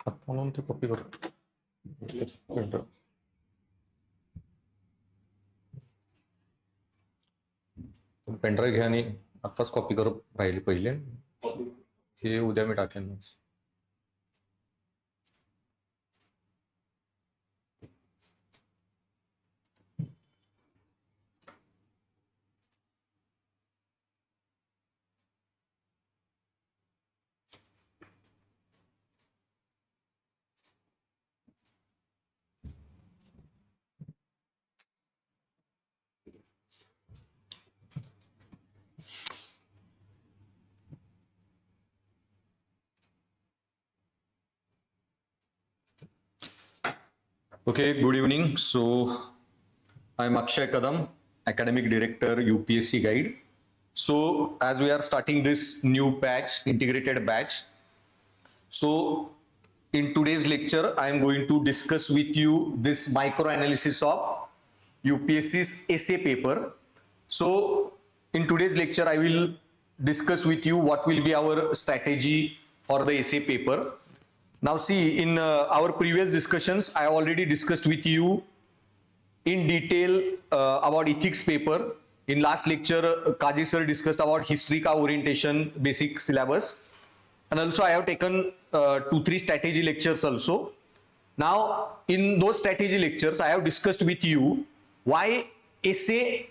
म्हणून ते कॉपी करतो प्रिंटर. पेनड्राईव्ह घ्या आणि आत्ताच कॉपी करत राहिली पहिले, हे उद्या मी टाकेन. Okay, good evening. So I'm Akshay Kadam, Academic Director, UPSC Guide. So as we are starting this new batch, integrated batch, so in today's lecture, I am going to discuss with you this micro analysis of UPSC's essay paper. So in today's lecture, I will discuss with you what will be our strategy for the essay paper. Now see, in our previous discussions, I have already discussed with you in detail about ethics paper. In last lecture, Kaji sir discussed about history ka orientation, basic syllabus. And also I have taken 2-3 strategy lectures also. Now in those strategy lectures, I have discussed with you why essay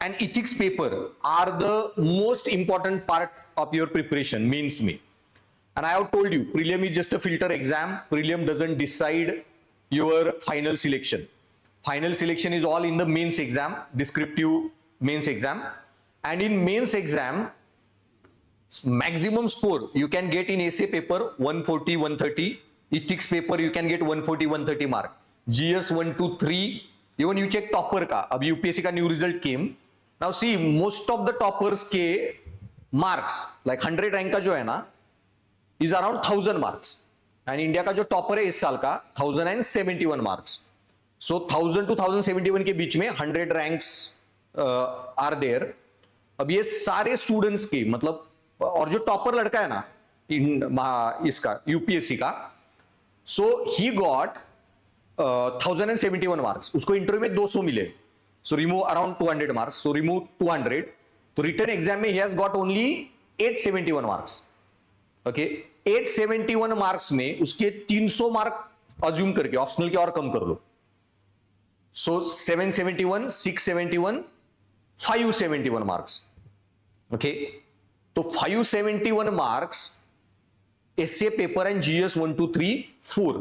and ethics paper are the most important part of your preparation, means me. And I have told you, prelim is just a filter exam. Prelim doesn't decide your final selection. Final selection is all in the mains exam, descriptive mains exam. And in mains exam, maximum score you can get in essay paper 140, 130. Ethics paper you can get 140, 130 mark. GS 1, 2, 3. Even you check topper ka. Ab UPSC ka new result came. Now see, most of the toppers ke marks, like 100 rank का जो है ना, is around 1000 marks. And India का जो topper है इस साल का 1071 marks. So 1000 to 1071 के बीच में 100 ranks are there. अब ये सारे स्टूडेंट्स के मतलब, और जो टॉपर लड़का है ना इसका यूपीएससी का, सो ही गॉट 1071 मार्क्स. उसको इंटरव्यू में 200 मिले, so remove around 200 marks, so remove 200. तो रिटर्न एग्जाम में he has got only 871 marks. Okay, 871 marks में उसके 300 मार्क अज्यूम करके ऑप्शनल के और कम कर लो. सो 771, 671, 571 मार्क्स. ओके, तो 571 marks SA paper and GS 1, 2, 3, 4.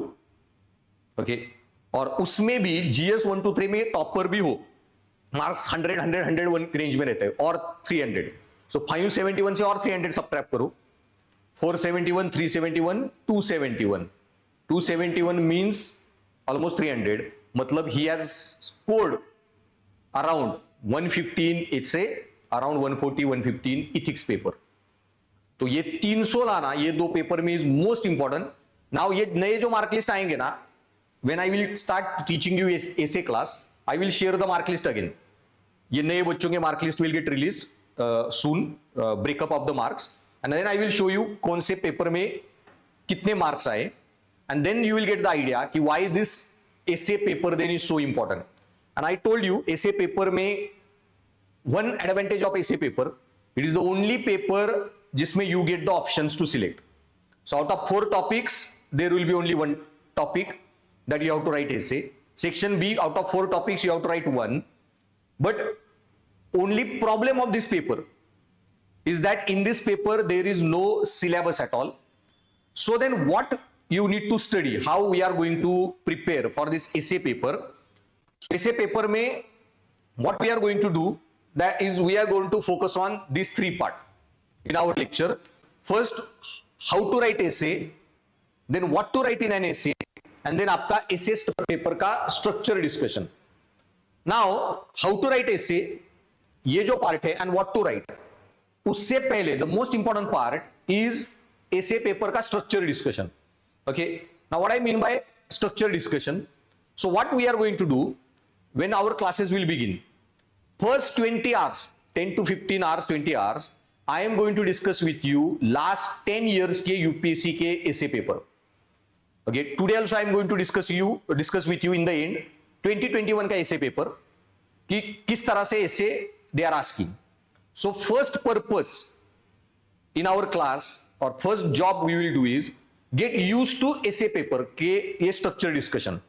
Okay, और उसमें भी जीएस 1, 2, 3 में टॉपर भी हो, मार्क्स 100, 100, 101 रेंज में रहते हैं, और 300. सो 571 से और 300 सबट्रैक्ट करो. 471, 371, 271. 271 means almost 300. मतलब he has scored around 115 essay, around 140, 115 ethics paper. तो ये 300 लाना ये दो पेपर में is most important. Now ये नए जो मार्क लिस्ट आएंगे ना, when I will start teaching you essay class, I will share the mark list again. ये नए बच्चों के mark list will get released soon, breakup of the marks. And then I will show you कौन से paper में कितने marks आए, and then you will get the idea कि why this essay paper then is so important. And I told you essay paper में one advantage of essay paper, it is the only paper जिसमें you get the options to select. So out of 4 topics there will be only one topic that you have to write essay. Section B, out of 4 topics you have to write one. But only problem of this paper is that in this paper there is no syllabus at all. So then what you need to study, how we are going to prepare for this essay paper. Essay paper mein what we are going to do, that is we are going to focus on these 3 parts in our lecture. First, how to write essay, then what to write in an essay, and then आपका essay paper का structure discussion. Now how to write essay ये जो part है, and what to write, उससे पहले the most important part is essay paper का structure discussion. Okay, now what I mean by structure discussion. So what we are going to do when our classes will begin, first 20 hours, 10 to 15 hours, 20 hours, I am going to discuss with you last 10 years के UPSC के essay paper. Okay, today also I am going to discuss with you in the end 2021 का essay paper कि किस तरह से essay they are asking. So first purpose in our class or first job we will do is get used to essay paper के ये structure discussion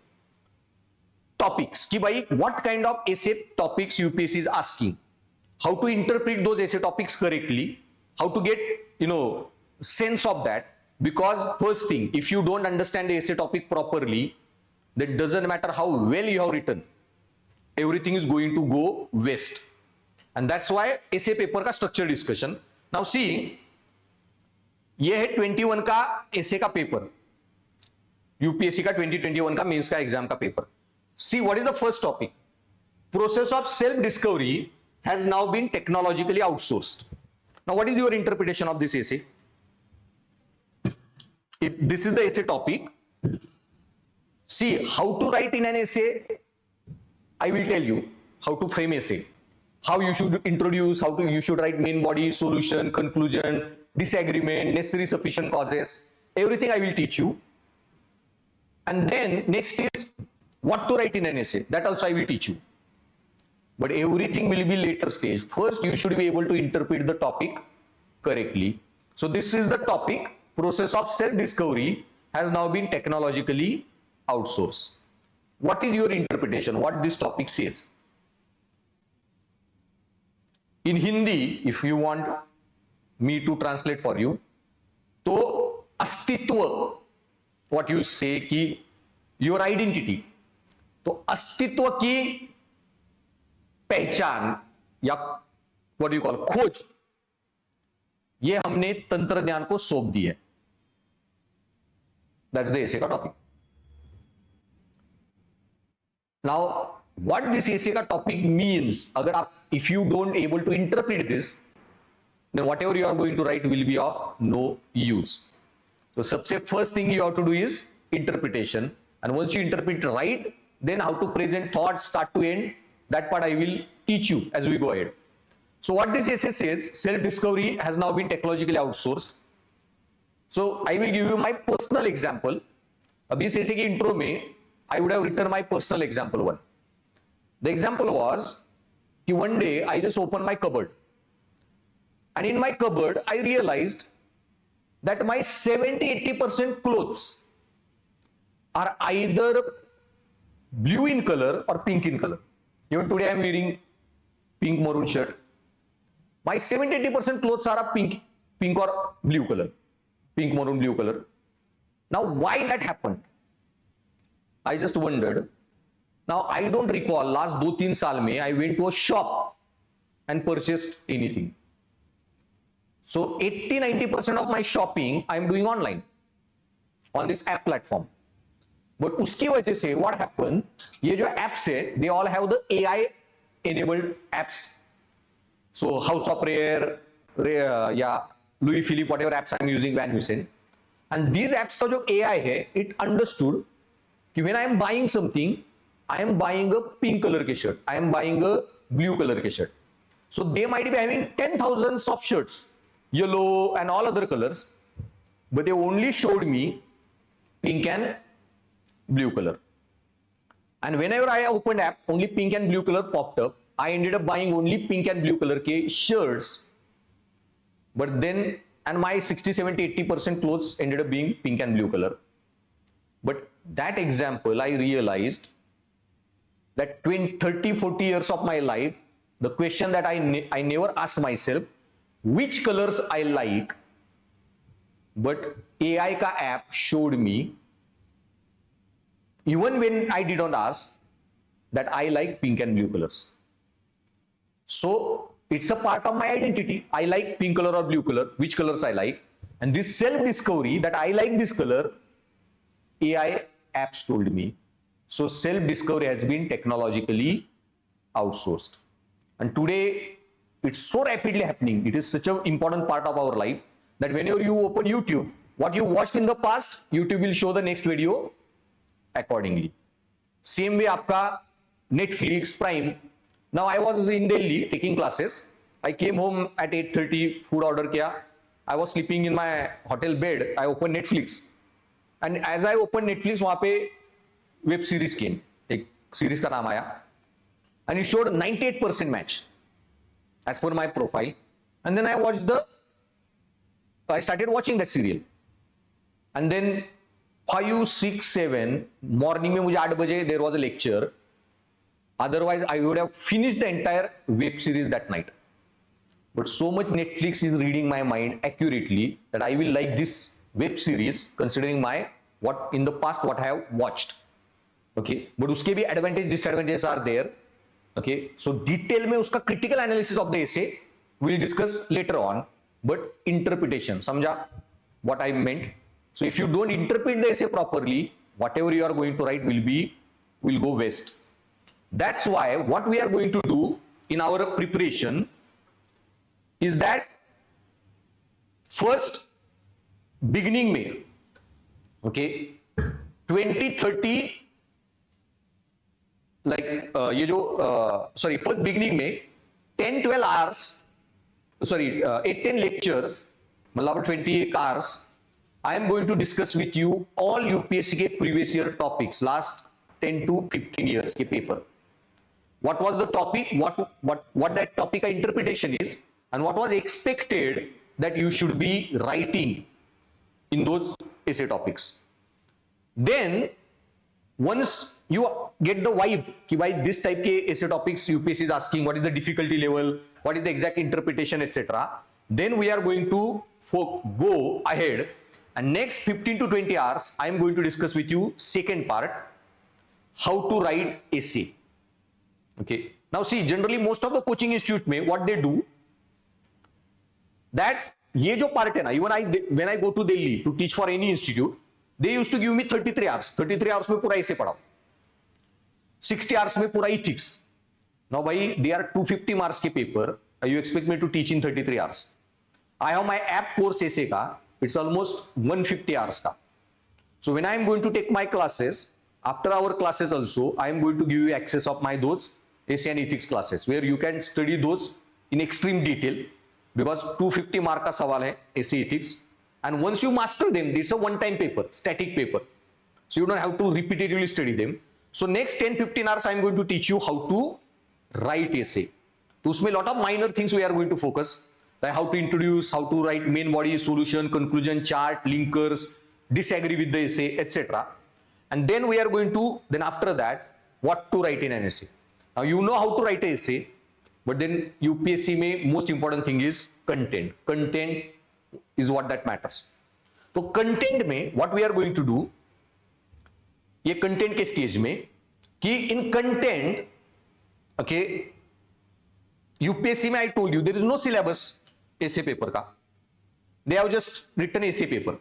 topics कि भाई what kind of essay topics UPSC is asking, how to interpret those essay topics correctly, how to get sense of that. Because first thing, if you don't understand the essay topic properly, that doesn't matter how well you have written, everything is going to go waste. And that's why essay paper का structure discussion. Now see, ये है 21 का essay का paper, UPSC का 2021 का mains का exam का paper. See what is the first topic? Process of self discovery has now been technologically outsourced. Now what is your interpretation of this essay? If this is the essay topic, see how to write in an essay. I will tell you how to frame essay, how you should introduce, you should write main body, solution, conclusion, disagreement, necessary sufficient causes, everything I will teach you. And then next is what to write in an essay, that also I will teach you. But everything will be later stage. First you should be able to interpret the topic correctly. So this is the topic. Process of self-discovery has now been technologically outsourced. What is your interpretation? What this topic says? In Hindi, if you want me to translate for you, तो अस्तित्व, what you say कि your identity, तो अस्तित्व की पहचान या what do you call खोज, ये हमने तंत्रज्ञान को सौंप दी है. That's the essay का topic. Now, what this essay का topic means, अगर आप, if you don't able to interpret this, then whatever you are going to write will be of no use. So, सबसे first thing you have to do is interpretation, and once you interpret right, then how to present thoughts start to end, that part I will teach you as we go ahead. So, what this essay says, self-discovery has now been technologically outsourced. So I will give you my personal example. अब इस essay की intro में I would have written my personal example one. The example was कि one day I just opened my cupboard, and in my cupboard I realized that my 70-80% clothes are either blue in color or pink in color. Even today I am wearing pink maroon shirt. My 70-80% clothes are pink or blue color. Pink, maroon, blue color. Now, why that happened? I just wondered. Now, I don't recall last 2-3 साल में I went to a shop and purchased anything. So, 80-90% of my shopping I am doing online on this app platform. But उसकी वजह से what happened? ये जो apps है, they all have the AI enabled apps. So, House of Rare, yeah. Louis Philippe, whatever apps I'm using, Van Heusen, and these apps का जो AI है, it understood कि when I am buying something, I am buying a pink color के shirt, I am buying a blue color के shirt. So they might be having 10,000 soft shirts, yellow and all other colors, but they only showed me pink and blue color. And whenever I opened app, only pink and blue color popped up. I ended up buying only pink and blue color के shirts. But then, and my 60-70-80% clothes ended up being pink and blue color. But that example, I realized that 30-40 years of my life, the question that I never asked myself, which colors I like, but AI ka app showed me, even when I did not ask, that I like pink and blue colors. So, it's a part of my identity. I like pink color or blue color, which colors I like. And this self-discovery that I like this color, AI apps told me. So self-discovery has been technologically outsourced. And today, it's so rapidly happening. It is such an important part of our life that whenever you open YouTube, what you watched in the past, YouTube will show the next video accordingly. Same way आपका Netflix, Prime. Now I was in Delhi taking classes. I came home at 8:30, food order किया. I was sleeping in my hotel bed. I opened Netflix and as I open Netflix, वहां पे web series केम, एक series का नाम आया, and it showed 98% match as per my profile, and then I started watching that serial, and then 5, 6, 7 morning में मुझे 8 बजे there was a lecture. Otherwise, I would have finished the entire web series that night. But so much Netflix is reading my mind accurately that I will like this web series considering what in the past what I have watched. Okay, but उसके भी advantage disadvantages are there. Okay, so detail में उसका critical analysis of the essay we'll discuss later on. But interpretation, समझा what I meant? So if you don't interpret the essay properly, whatever you are going to write will go waste. That's why what we are going to do in our preparation is that first beginning में, okay, 20-30 like ये जो sorry first beginning में 10-12 hours, sorry 8-10 lectures, मतलब 28 hours, I am going to discuss with you all UPSC के previous year topics, last 10 to 15 years के paper. What was the topic, what that topic का interpretation is, and what was expected that you should be writing in those essay topics. Then once you get the vibe कि भाई this type के essay topics UPSC is asking, what is the difficulty level, what is the exact interpretation, etc. Then we are going to go ahead, and next 15 to 20 hours I am going to discuss with you second part, how to write essay. Okay, now see, generally most of the coaching institute में what they do, that ये जो part है ना, even when I go to Delhi to teach for any institute, they used to give me 33 hours. 33 hours में पूरा essay पढ़ाओ, 60 hours में पूरा ethics. Now भाई, they are 250 marks के paper, you expect me to teach in 33 hours? I have my app course essay का, it's almost 150 hours का. So when I am going to take my classes, after our classes also, I am going to give you access of my those essay and ethics classes, where you can study those in extreme detail, because 250 mark का सवाल है essay ethics, and once you master them, it's a one-time paper, static paper, so you don't have to repetitively study them. So next 10-15 hours I am going to teach you how to write essay. तो उसमें lot of minor things we are going to focus, like how to introduce, how to write main body, solution, conclusion, chart, linkers, disagree with the essay, etc. And then we are going to, then after that, what to write in an essay. Now you know how to write an essay, but then UPSC में most important thing is content. Content is what that matters. तो content में what we are going to do, ये content के stage में, कि in content, okay, UPSC में I told you there is no syllabus essay paper का. They have just written essay paper.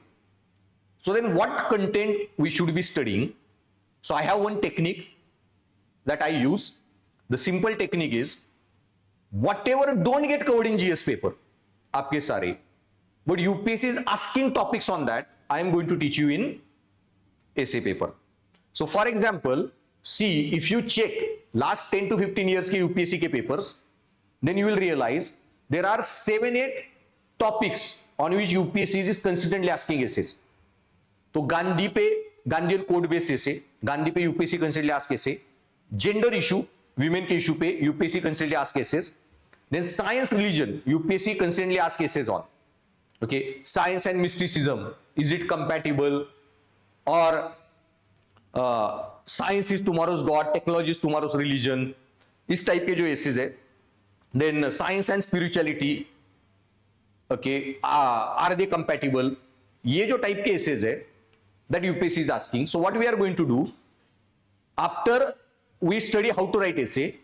So then what content we should be studying? So I have one technique that I use. The simple technique is, whatever don't get covered in GS paper, आपके सारे, but UPSC is asking topics on that, I am going to teach you in essay paper. So for example, see, if you check last 10 to 15 years के UPSC के papers, then you will realize there are 7-8 topics on which UPSC is consistently asking essays. तो गांधी पे, Gandhian code based essay, Gandhi पे UPSC consistently ask essay. Gender issue, women के issue पे UPSC consistently ask essays. Then science religion, UPSC consistently ask essays on. Okay, science and mysticism, is it compatible? Or science is tomorrow's god, technology is tomorrow's religion. इस type के जो essays है. Then science and spirituality, okay, are they compatible? ये जो type के essays है that UPSC is asking. So what we are going to do, after we study how to write essay,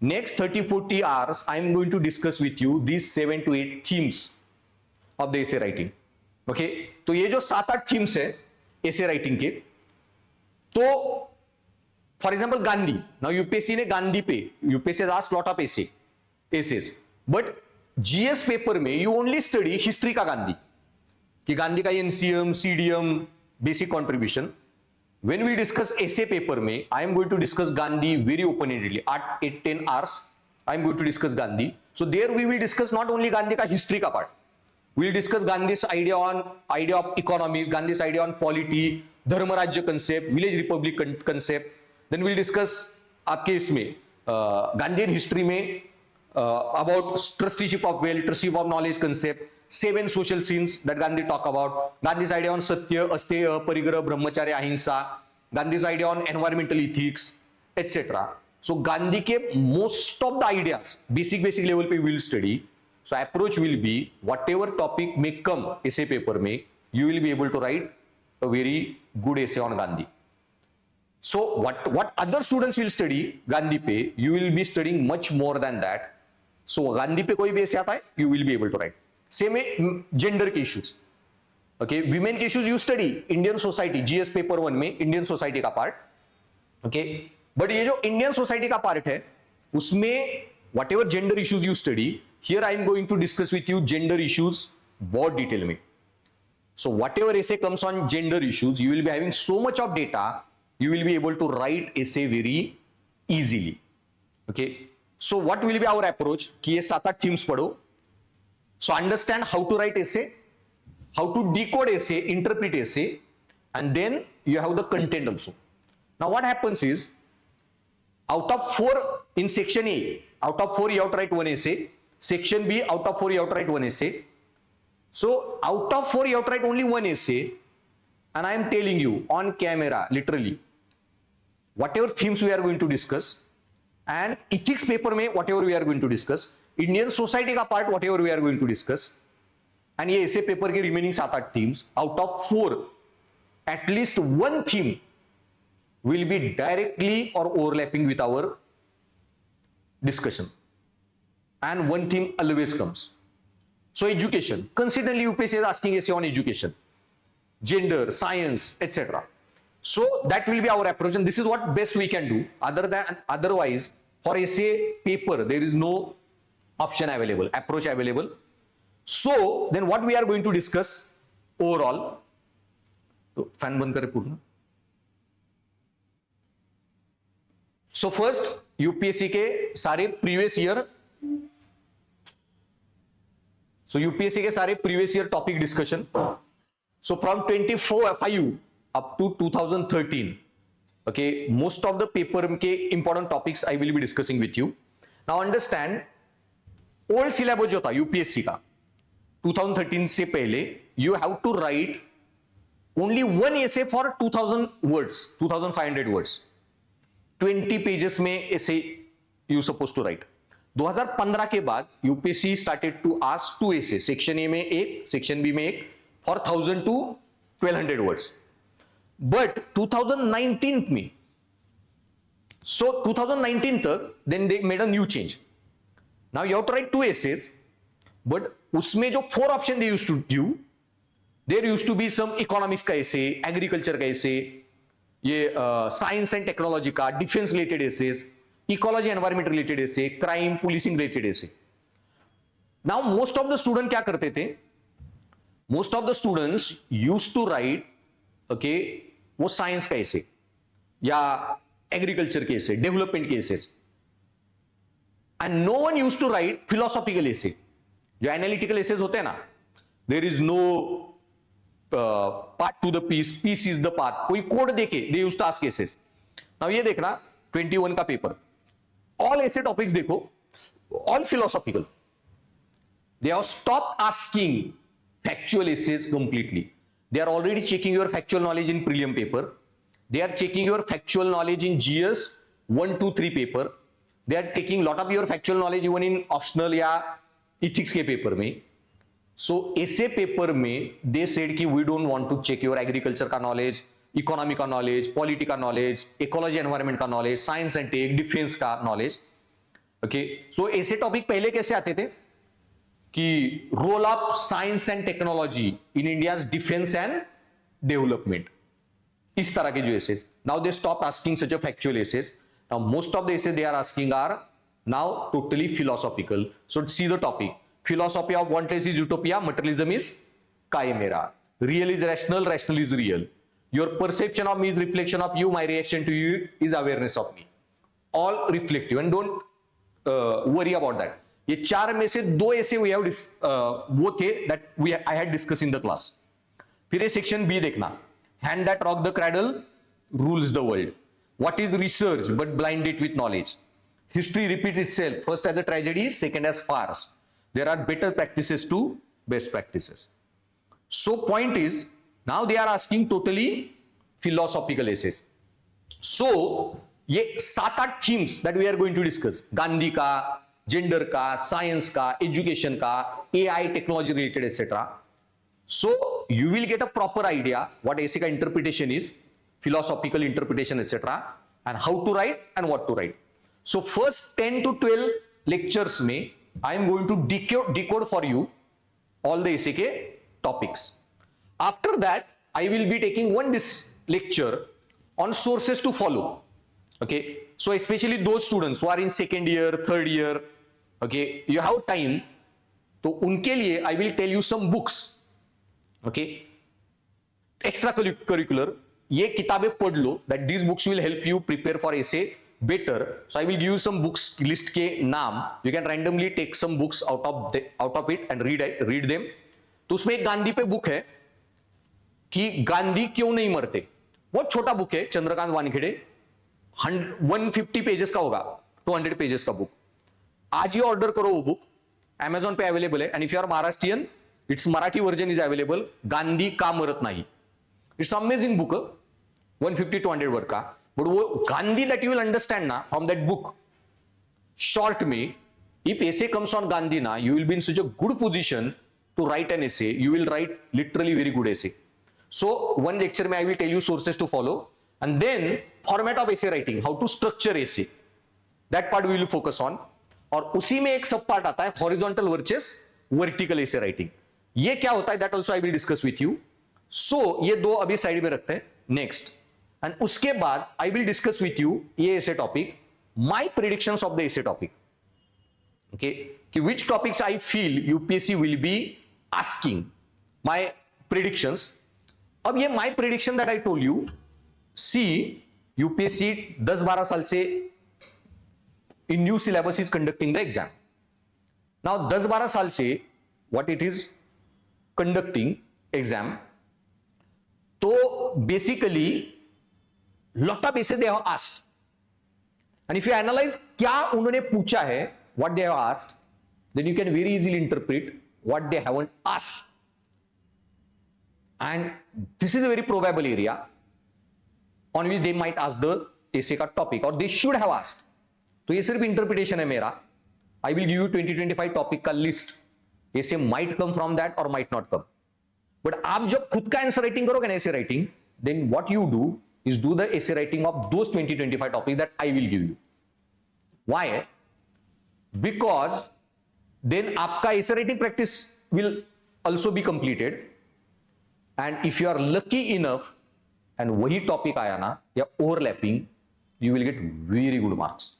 next 30-40 hours I am going to discuss with you these 7 to 8 themes of the essay writing. Okay, तो ये जो 7-8 themes है essay writing के, तो for example Gandhi, now UPSC ने गांधी पे, UPSC has asked lot of essays, but GS paper में you only study history का गांधी, कि गांधी का NCM, CDM, basic contribution. When we discuss essay paper में, I am going to discuss Gandhi very open-endedly. At 8-10 hours, I am going to discuss Gandhi. So there we will discuss not only Gandhi का history का part, We'll discuss Gandhi's idea of economies, Gandhi's idea on polity, धर्मराज्य concept, village republic concept. Then we'll discuss आपके इसमें Gandhian history में about trusteeship of wealth, trusteeship of knowledge concept, 7 social sins that Gandhi talk about, Gandhi's idea on satya, asteya, parigraha, brahmacharya, ahimsa, Gandhi's idea on environmental ethics, etc. So Gandhi के most of the ideas basic level पे we'll study. So approach will be whatever topic may come essay paper में, you will be able to write a very good essay on Gandhi. So what other students will study Gandhi पे, you will be studying much more than that. So Gandhi पे कोई भी ऐसे आता है, you will be able to write. Same है gender के issues. Okay, women के issues you study Indian society, GS paper 1 में Indian society का part. Okay, but ये जो Indian society का part है, उसमें whatever gender issues you study, here I am going to discuss with you gender issues बहुत detail में. So whatever essay comes on gender issues, you will be having so much of data, you will be able to write essay very easily. Okay. So what will be our approach? कि ये 7-8 themes पढ़ो. So understand how to write essay, how to decode essay, interpret essay, and then you have the content also. Now what happens is, out of 4 in section A, out of 4 you have to write 1 essay. Section B, out of 4 you have to write 1 essay. So out of 4 you have to write only 1 essay, and I am telling you on camera, literally, whatever themes we are going to discuss, and ethics paper में whatever we are going to discuss, Indian society का part whatever we are going to discuss, and ये essay paper के remaining 7-8 themes, out of 4, at least 1 theme will be directly or overlapping with our discussion, and 1 theme always comes. So education, consistently UPSC is asking essay on education, gender, science, etc. So that will be our approach, and this is what best we can do. Otherwise, for essay paper, there is no option available, approach available. So then what we are going to discuss overall. तो fan बंद करें पूर्ण. So first UPSC के सारे previous year. So UPSC के सारे previous year topic discussion. So from 24 up to 2013, okay, most of the paper के important topics I will be discussing with you. Now understand, old syllabus जो था UPSC का 2013 से पहले, you have to write only 1 essay for 2000 words, 2500 words, 20 pages में essay you supposed to write. 2015 के बाद UPSC started to ask 2 essay, section A में 1, section B में 1, for 1000 to 1200 words. But 2019 में, so 2019 तक, then they made a new change. Now you have to write 2 essays, but उसमें जो 4 option they used to do, there used to be some economics का essay, agriculture का essay, ये science and technology का, defense related essays, ecology environment related essay, crime policing related essay. Now most of the student क्या करते थे? Most of the students used to write, okay, वो science का essay या agriculture के essay, development के essay, and no one used to write philosophical essay, जो analytical essays होते हैं ना, there is no path to the peace, peace is the path, कोई कोड देके they used to ask essays. Now ये देखना 21 का पेपर, ऑल ऐसे टॉपिक्स देखो, all philosophical. They have stopped asking factual essays completely. They are already checking your factual knowledge in prelim paper. They are checking your factual knowledge in GS 1, 2, 3 paper. They are taking lot of your factual knowledge even in optional या ethics के paper में. So essay paper में they said कि we don't want to check your agriculture का knowledge, economy का knowledge, polity का knowledge, ecology environment का knowledge, science and tech, defense का knowledge. Okay. So essay topic पहले कैसे आते थे? कि role of science and technology in India defence and development, इस तरह के जो essays. Now they stop asking such a factual essays. Now most of the essays they are asking are now totally philosophical. So see the topic, philosophy of wantless is utopia, materialism is chimera, real is rational, rational is real, your perception of me is reflection of you, my reaction to you is awareness of me. All reflective, and don't worry about that. ये 4 में से 2 ऐसे वो थे that I had discuss in the class. फिर ये section B देखना. Hand that rock the cradle rules the world. What is research but blind it with knowledge. History repeats itself, first as a tragedy, second as farce. There are better practices to best practices. So point is, now they are asking totally philosophical essays. So ये 7-8 themes that we are going to discuss. Gandhi का, gender का, science का, education का, AI technology related etc. So you will get a proper idea what essay का interpretation is, philosophical interpretation etc. and how to write and what to write. So first 10 to 12 lectures में I am going to decode for you all the essay के topics. After that, I will be taking one lecture on sources to follow. Okay, so especially those students who are in second year, third year, okay, you have time. तो उनके लिए I will tell you some books. Okay, extra curricular. ये किताबें पढ़ लो. That these books will help you prepare for essay better. So I will give you some books list के नाम. You can randomly take some books out of it and read them. तो उसमें एक गांधी पे book है कि गांधी क्यों नहीं मरते. बहुत छोटा बुक है, चंद्रकांत वानखेड़े. 150 पेजेस का होगा, 200 पेजेस का बुक. आज ही ऑर्डर करो वो बुक. Amazon पे अवेलेबल है. And if you are Maharashtrian, it's Marathi version is available. Gandhi का मरत नहीं. इट्स अमेजिंग बुक, 150-200 वर्ड का. बट वो Gandhi that you will understand ना फ्रॉम दैट बुक शॉर्ट में. If essay comes on Gandhi ना, you will be in such a good position to write an essay. You will write literally very good essay. So one lecture में I will tell you sources to follow, and then format of essay writing, how to structure essay. That part we will focus on. और उसी में एक सब part आता है horizontal versus vertical essay writing. ये क्या होता है that also I will discuss with you. So ये दो अभी साइड में रखते हैं. Next, and उसके बाद I will discuss with you ये essay topic, my predictions of the essay topic. Okay, कि which topics I feel UPSC will be asking, my predictions. अब ये my prediction that I told you, see UPSC 10-12 साल से in new syllabus is conducting the exam. Now 10-12 साल से what it is conducting exam, तो basically lot of essay they have asked, and if you analyze क्या उन्होंने पूछा है, what they have asked, then you can very easily interpret what they haven't asked. And this is a very probable area on which they might ask the essay का topic, or they should have asked. तो ये सिर्फ interpretation है मेरा. I will give you 2025 topic का list. essay might come from that or might not come. But आप जब खुद का आंसर राइटिंग करोगे ना, essay writing, then what you do is do the essay writing of those 2025 topics that I will give you. Why? Because then आपका essay writing practice will also be completed, and if you are lucky enough and वही topic आया ना या overlapping, you will get very good marks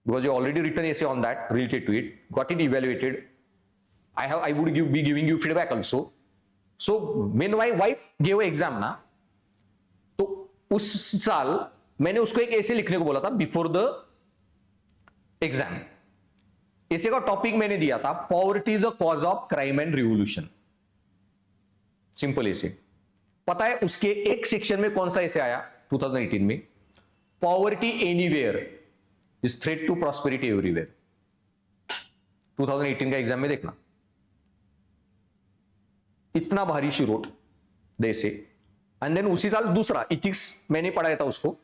because you already written essay on that related to it, got it evaluated. I would be giving you feedback also. So meanwhile why gave exam ना, तो उस साल मैंने उसको एक essay लिखने को बोला था before the exam. essay का टॉपिक मैंने दिया था poverty is a cause of crime and revolution. Simple essay. पता है उसके एक सेक्शन में कौन सा essay आया 2018 में? Poverty anywhere is threat to prosperity everywhere. 2018 का एग्जाम में देखना, इतना भारी she wrote the essay. And then उसी साल दूसरा इथिक्स मैंने पढ़ाया था उसको,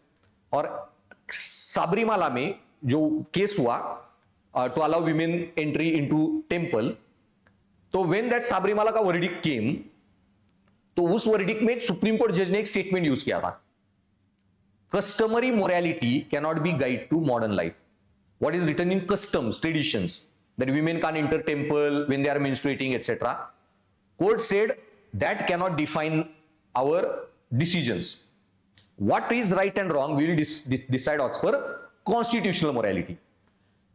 और साबरीमाला में जो केस हुआ to allow women entry into temple, तो when that साबरीमाला का verdict came, तो उस verdict में सुप्रीम कोर्ट जज ने एक स्टेटमेंट यूज किया था, customary morality cannot be guide to modern life. What is written in customs, traditions, that women can't enter temple when they are menstruating etc. Court said that cannot define our decisions. What is right and wrong we will decide as per constitutional morality.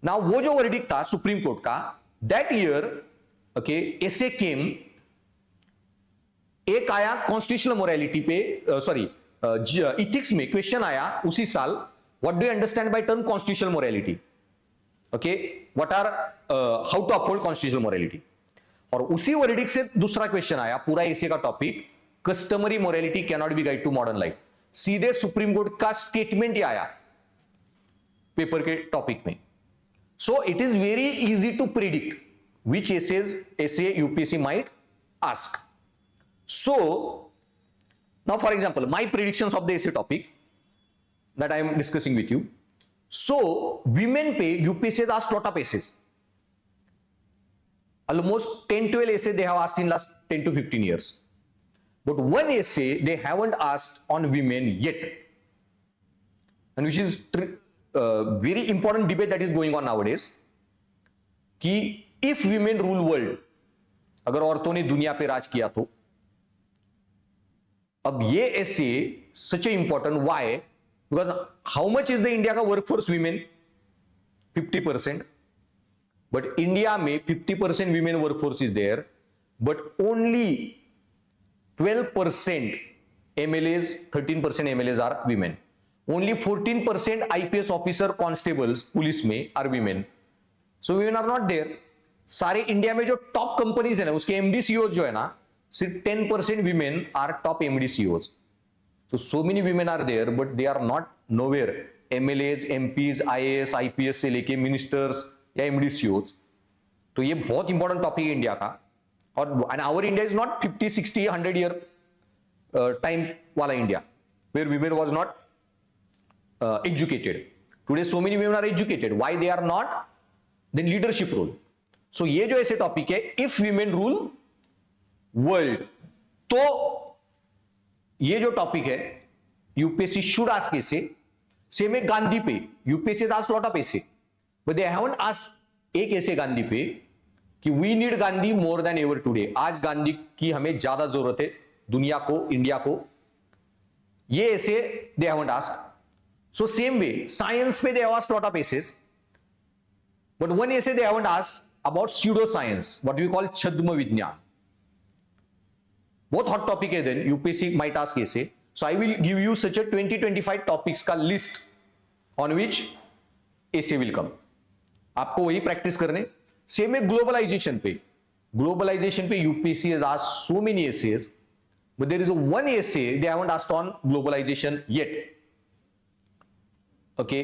Now वो जो verdict था supreme court का, that year okay essay came, एक आया constitutional morality पे, sorry ethics में question आया उसी साल, what do you understand by term constitutional morality. Okay, what are how to uphold constitutional morality. और उसी वर्डिक्ट से दूसरा क्वेश्चन आया, पूरा एसी का topic, customary morality can not be guide to modern life. सीधे सुप्रीम कोर्ट का statement ही आया पेपर के टॉपिक में। So it is very easy to predict which essay UPSC might ask. So now for example, my predictions of the essay topic that I am discussing with you. So women pay, UPSC has asked lot of essays, almost 10-12 essay they have asked in last 10 to 15 years, but one essay they haven't asked on women yet, and which is very important debate that is going on nowadays कि if women rule world, अगर औरतों ने दुनिया पे राज किया तो। अब ये essay such a important, why? Because how much is the India का वर्कफोर्स वीमेन? 50%, बट इंडिया में 50% women workforce is there, but only 12% MLAs, 13% MLAs are women, only 14% IPS officer constables police में are women. So women are not there. सारे India में जो top companies है ना, उसके MD CEOs जो है ना, सिर्फ 10% women are top MD CEOs। तो so many women are there, but they are not nowhere MLAs, MPs, IAS, IPS से लेके मिनिस्टर्स या MD CEOs। तो ये बहुत इंपॉर्टेंट टॉपिक है इंडिया का। और our India is not 50, 60, 100 year time वाला India where women was not educated. Today so many women are educated, why they are not then leadership role. So ये जो ऐसे टॉपिक है, इफ वीमेन रूल वर्ल्ड, तो ये जो topic है UPSC should ask essay. Same है गांधी पे, UPSC ask lot of essay, but they haven't ask एक ऐसे गांधी पे कि we need Gandhi more than ever today. आज गांधी की हमें ज्यादा जरूरत है, दुनिया को, इंडिया को। ये essay they haven't ask. So same way science पे they have asked lot of essays, but one essay they haven't asked about pseudoscience, what we call छद्म विज्ञान। बहुत हॉट टॉपिक है, then UPSC might ask essay. So I will give you such a 20-25 topics का list on which essay will come. आपको वही practice करने। Same है globalisation पे, ग्लोबलाइजेशन पे UPSC has asked so many essays, but there is one essay they haven't asked on globalization yet. Okay,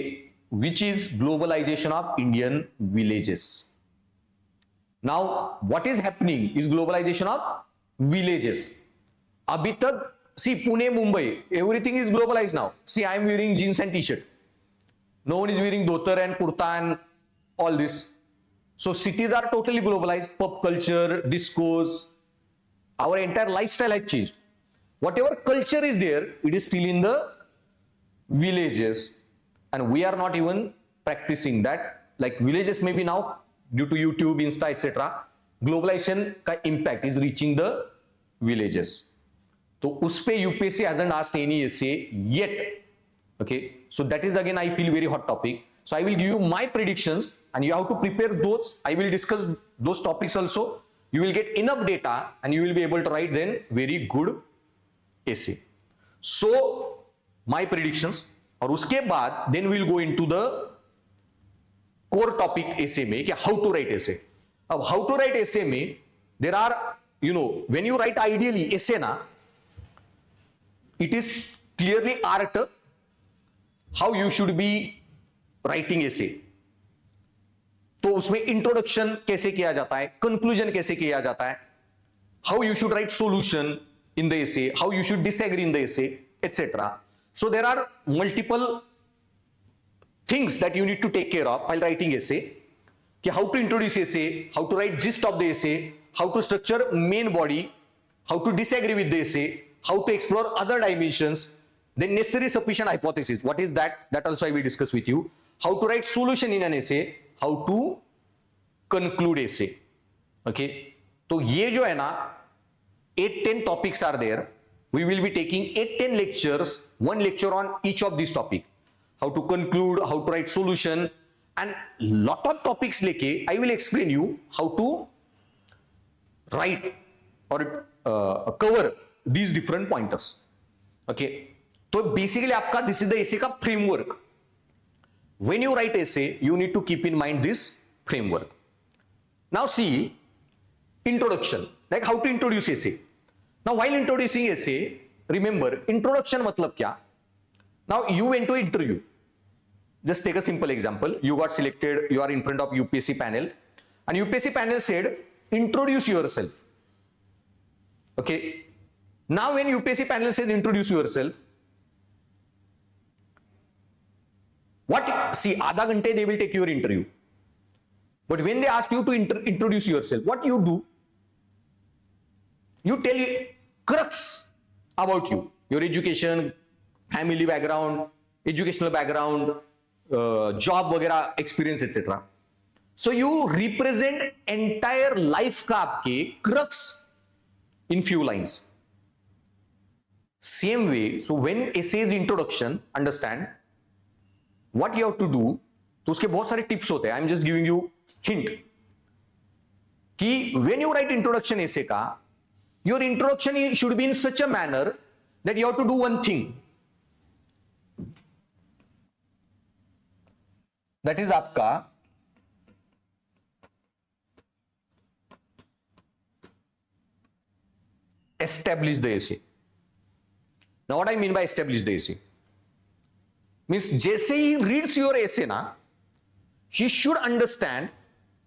which is globalization of Indian villages. Now, what is happening is globalization of villages. Abhi tak, see Pune, Mumbai, everything is globalized now. See, I am wearing jeans and t-shirt. No one is wearing dhotar and kurta and all this. So cities are totally globalized. Pop culture, discos, our entire lifestyle has changed. Whatever culture is there, it is still in the villages. And we are not even practicing that. Like villages maybe now due to YouTube, Insta, etc. Globalization का impact is reaching the villages. तो उस पे UPSC hasn't asked any essay yet. Okay, so that is again I feel very hot topic. So I will give you my predictions and you have to prepare those. I will discuss those topics also. You will get enough data and you will be able to write then very good essay. So my predictions. और उसके बाद then will go into the core topic essay में कि how to write एसे। अब how to write essay में there are, you know, when you write ideally essay ना, it is clearly art how you should be writing essay. तो उसमें introduction कैसे किया जाता है, कंक्लूजन कैसे किया जाता है, how you should write solution in the essay, how you should disagree in the essay, etcetera. So there are multiple things that you need to take care of while writing essay. कि how to introduce essay, how to write gist of the essay, how to structure main body, how to disagree with the essay, how to explore other dimensions, then necessary sufficient hypothesis. What is that? That also I will discuss with you. How to write solution in an essay, how to conclude essay. Okay. तो ये जो है ना 8-10 topics are there. We will be taking 8-10 lectures, one lecture on each of these topics. How to conclude, how to write solution, and lot of topics leke I will explain you how to write or cover these different pointers. Okay, तो basically आपका this is the essay का framework. When you write essay, you need to keep in mind this framework. Now see, introduction, like how to introduce essay. Now while introducing essay, remember introduction matlab kya? Now you went to interview. Just take a simple example. You got selected, you are in front of UPSC panel, and UPSC panel said, introduce yourself. Okay. Now when UPSC panel says introduce yourself, what, see, आधा घंटे they will take your interview. But when they ask you to introduce yourself, what you do? You tell crux about you, your education, family background, educational background, job वगैरह, experience, etc. So you represent entire life का आपके crux in few lines. Same way, so when essay is introduction, understand what you have to do. तो उसके बहुत सारे tips होते हैं. I'm just giving you hint कि when you write introduction essay का, your introduction should be in such a manner that you have to do one thing. That is आपका establish the essay. Now what I mean by establish the essay means जैसे he reads your essay ना, he should understand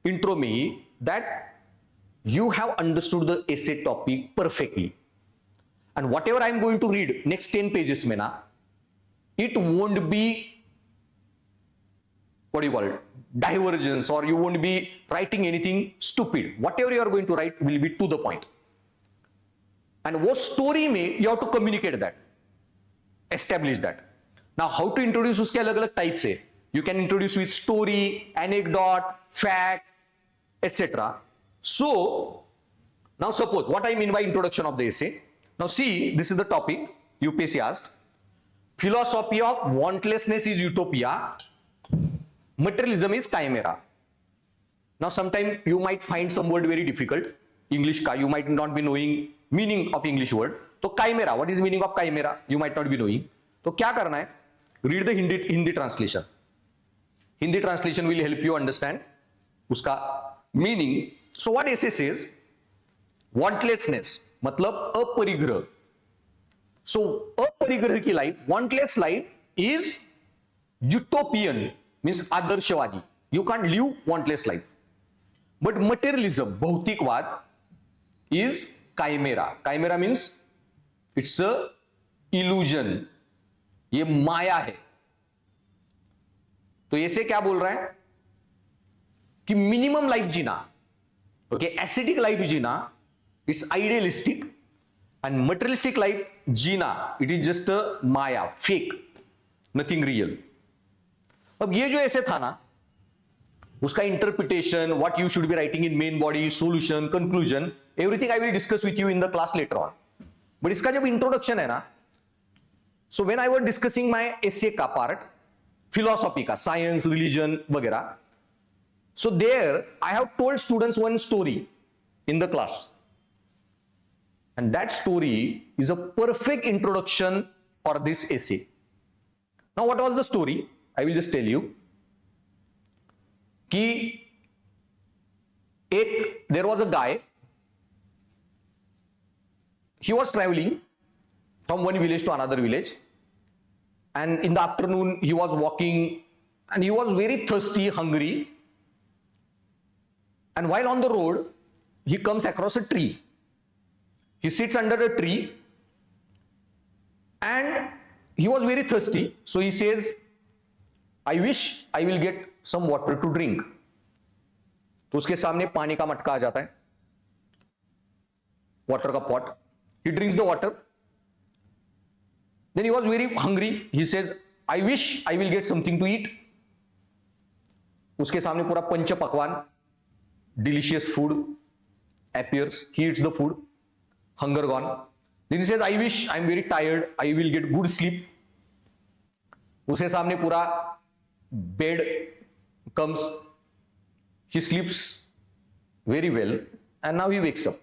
intro में ही that you have understood the essay topic perfectly, and whatever I am going to read next 10 pages में ना, it won't be, what do you call it, divergence, or you won't be writing anything stupid. Whatever you are going to write will be to the point. And what story में you have to communicate that, establish that. Now how to introduce उसके अलग अलग types है. You can introduce with story, anecdote, fact, etc. So now suppose what I mean by introduction of the essay. Now see, this is the topic UPSC asked. Philosophy of wantlessness is utopia. Materialism is chimera. Now sometime you might find some word very difficult. English ka, you might not be knowing meaning of English word. So chimera, what is meaning of chimera? You might not be knowing. तो क्या करना है? Read the Hindi translation. Hindi translation will help you understand उसका meaning. So what essay says? Wantlessness मतलब अपरिग्रह. So अपरिग्रह की life, wantless life is utopian, means आदर्शवादी. You can't live wantless life. But materialism, भौतिकवाद, is chimera. Chimera means it's a illusion. ये माया है. तो ऐसे क्या बोल रहा है कि मिनिमम लाइफ जीना, ओके, एस्थेटिक लाइफ जीना it's idealistic, and materialistic life जीना it is just a maya, fake, nothing real. अब ये जो ऐसे था ना, उसका interpretation, what you should be writing in main body, solution, conclusion, everything I will discuss with you in the class later on. But इसका जब इंट्रोडक्शन है ना, so when I was discussing my essay का part, philosophy का, science, religion वगैरह, so there I have told students one story in the class, and that story is a perfect introduction for this essay. Now what was the story? I will just tell you कि there was a guy, he was traveling from one village to another village, and in the afternoon he was walking and he was very thirsty, hungry. And while on the road, he comes across a tree. He sits under a tree and he was very thirsty. So he says, I wish I will get some water to drink. तो उसके सामने पानी का मटका आ जाता है, water का pot. He drinks the water. Then he was very hungry. He says, I wish I will get something to eat. उसके सामने पूरा पंच पकवान, delicious food appears. He eats the food, hunger gone. Then he says, I wish I'm very tired, I will get good sleep. उसे सामने पूरा bed comes. He sleeps very well and now he wakes up.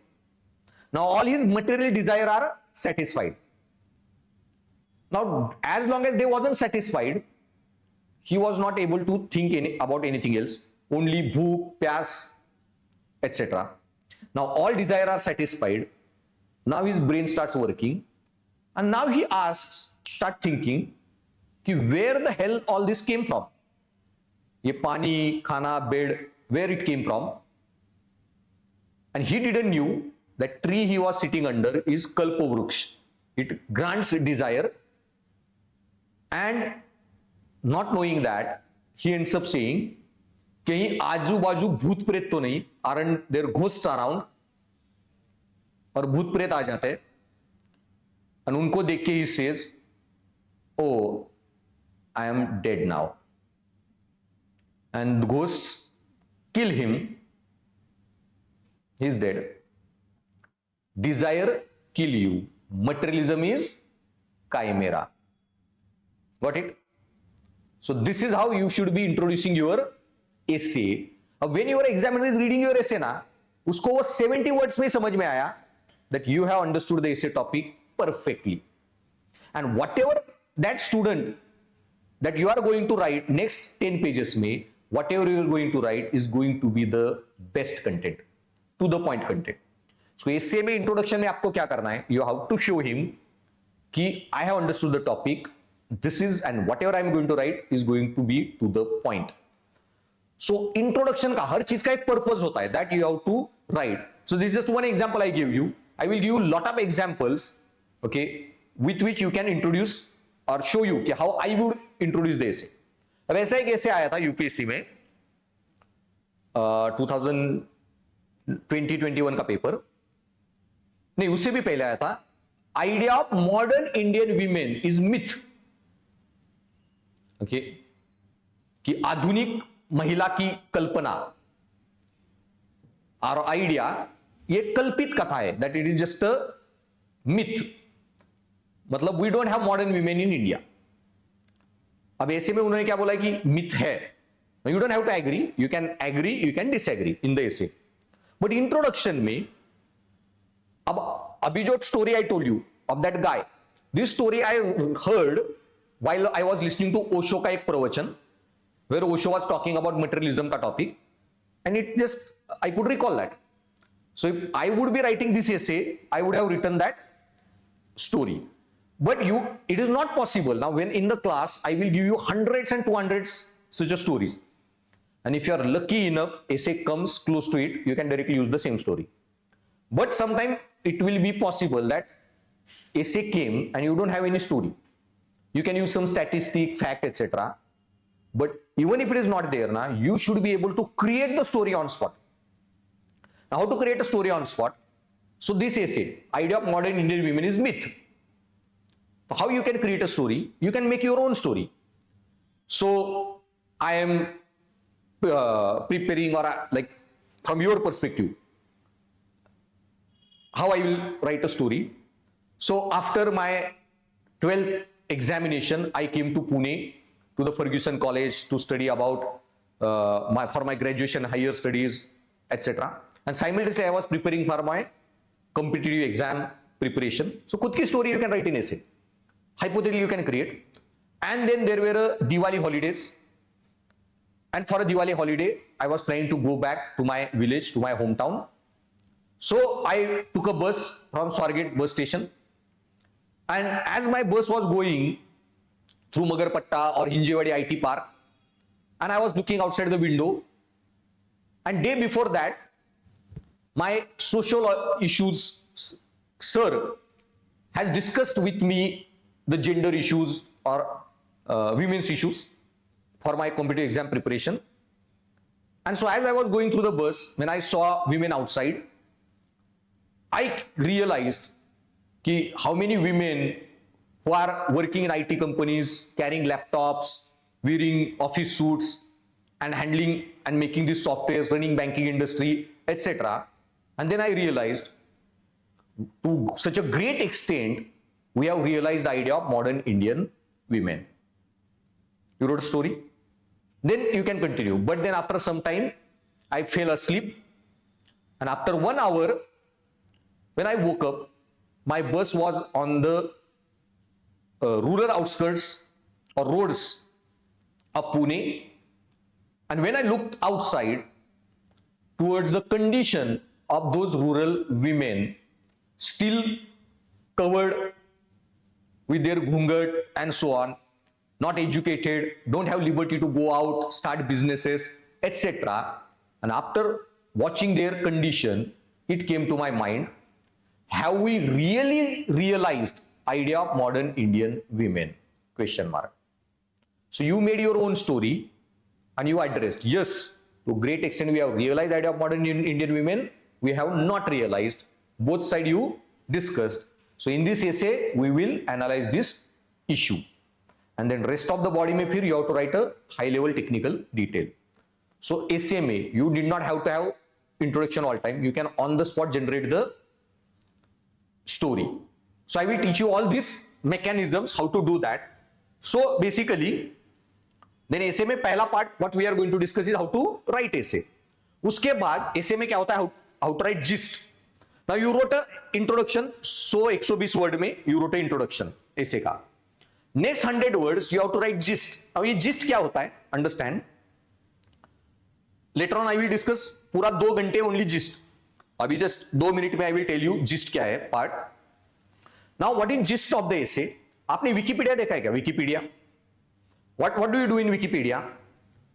Now all his material desires are satisfied. Now as long as they wasn't satisfied, he was not able to think about anything else, only bhook, pyas, etc. Now all desire are satisfied. Now his brain starts working, and now he start thinking कि where the hell all this came from? ये पानी, खाना, bed, where it came from? And he didn't knew that tree he was sitting under is kalpavruksha. It grants desire, and not knowing that, he ends up saying कहीं आजू बाजू भूत प्रेत तो नहीं, aren't there ghosts around? और भूत प्रेत आ जाते हैं, और उनको देख के ही says, oh, I am dead now. And the ghosts kill him. He is dead. Desire kill you. Materialism is chimera. Got it? So this is how you should be introducing your essay. When your examiner is reading your essay ना, उसको वो 70 words में समझ में आया that you have understood the essay topic perfectly. And whatever that student that you are going to write next 10 pages में, whatever you are going to write is going to be the best content, to the point content. So essay में introduction में आपको क्या करना है? You have to show him कि I have understood the topic. This is, and whatever I am going to write is going to be to the point. So introduction का हर चीज का एक purpose होता है that you have to write. So this is just one example I give you. I will give you lot of examples, okay, with which you can introduce or show you कि how I would introduce the essay. अब ऐसा एक essay आया था UPSC में 2021 का paper, नहीं उससे भी पहले आया था, idea of modern Indian women is myth. Okay, कि आधुनिक महिला की कल्पना और आइडिया ये कल्पित कथा है, that it is just a myth. मतलब we don't have modern women in India. अब ऐसे में उन्होंने क्या बोला कि मिथ है. You don't have to agree, you can disagree in the essay. But introduction में अब अभी जो story I told you of that guy, this story I heard while I was listening to Osho का एक प्रवचन, where Osho was talking about materialism का topic, and it just I could recall that. So if I would be writing this essay, I would have written that story. But it is not possible. Now when in the class, I will give you hundreds and 200s such stories. And if you are lucky enough, essay comes close to it, you can directly use the same story. But sometimes it will be possible that essay came and you don't have any story. You can use some statistic, fact, etc. But even if it is not there, you should be able to create the story on spot. Now, how to create a story on spot? So this essay, idea of modern Indian women is myth. So how you can create a story? You can make your own story. So I am preparing, or like from your perspective, how I will write a story. So after my 12th examination, I came to Pune to the Ferguson College to study about for my graduation, higher studies, etc. And simultaneously, I was preparing for my competitive exam preparation. So, खुद की story you can write in essay. Hypothetically, you can create. And then there were Diwali holidays. And for a Diwali holiday, I was trying to go back to my village, to my hometown. So, I took a bus from Swargate bus station. And as my bus was going through Magarpatta or Hinjewadi IT Park, and I was looking outside the window, and day before that, my social issues sir has discussed with me the gender issues or women's issues for my competitive exam preparation. And so as I was going through the bus, when I saw women outside, I realized how many women who are working in IT companies, carrying laptops, wearing office suits, and handling and making these softwares, running banking industry, etc. And then I realized, to such a great extent, we have realized the idea of modern Indian women. You wrote a story? Then you can continue. But then after some time, I fell asleep. And after 1 hour, when I woke up, my bus was on the rural outskirts or roads of Pune. And when I looked outside towards the condition of those rural women, still covered with their ghungat and so on, not educated, don't have liberty to go out, start businesses, etc. And after watching their condition, it came to my mind, have we really realized idea of modern Indian women? Question mark. So you made your own story and you addressed, yes, to a great extent we have realized idea of modern Indian women, we have not realized. Both sides you discussed. So in this essay, we will analyze this issue. And then rest of the body में फिर you have to write a high level technical detail. So essay में you did not have to have introduction all time. You can on the spot generate the story. So I will teach you all these mechanisms how to do that. So basically, then essay में पहला part what we are going to discuss is how to write essay. उसके बाद essay में क्या होता है, how to write gist. Now you wrote a introduction, 100-120 word में you wrote a introduction essay का. Next 100 words you have to write gist. अब ये gist क्या होता है? Understand. Later on I will discuss पूरा 2 घंटे only gist. अभी just 2 मिनट में I will tell you gist क्या है part. Now what is gist of the essay? आपने विकिपीडिया देखा है क्या? Wikipedia. What do you do in Wikipedia?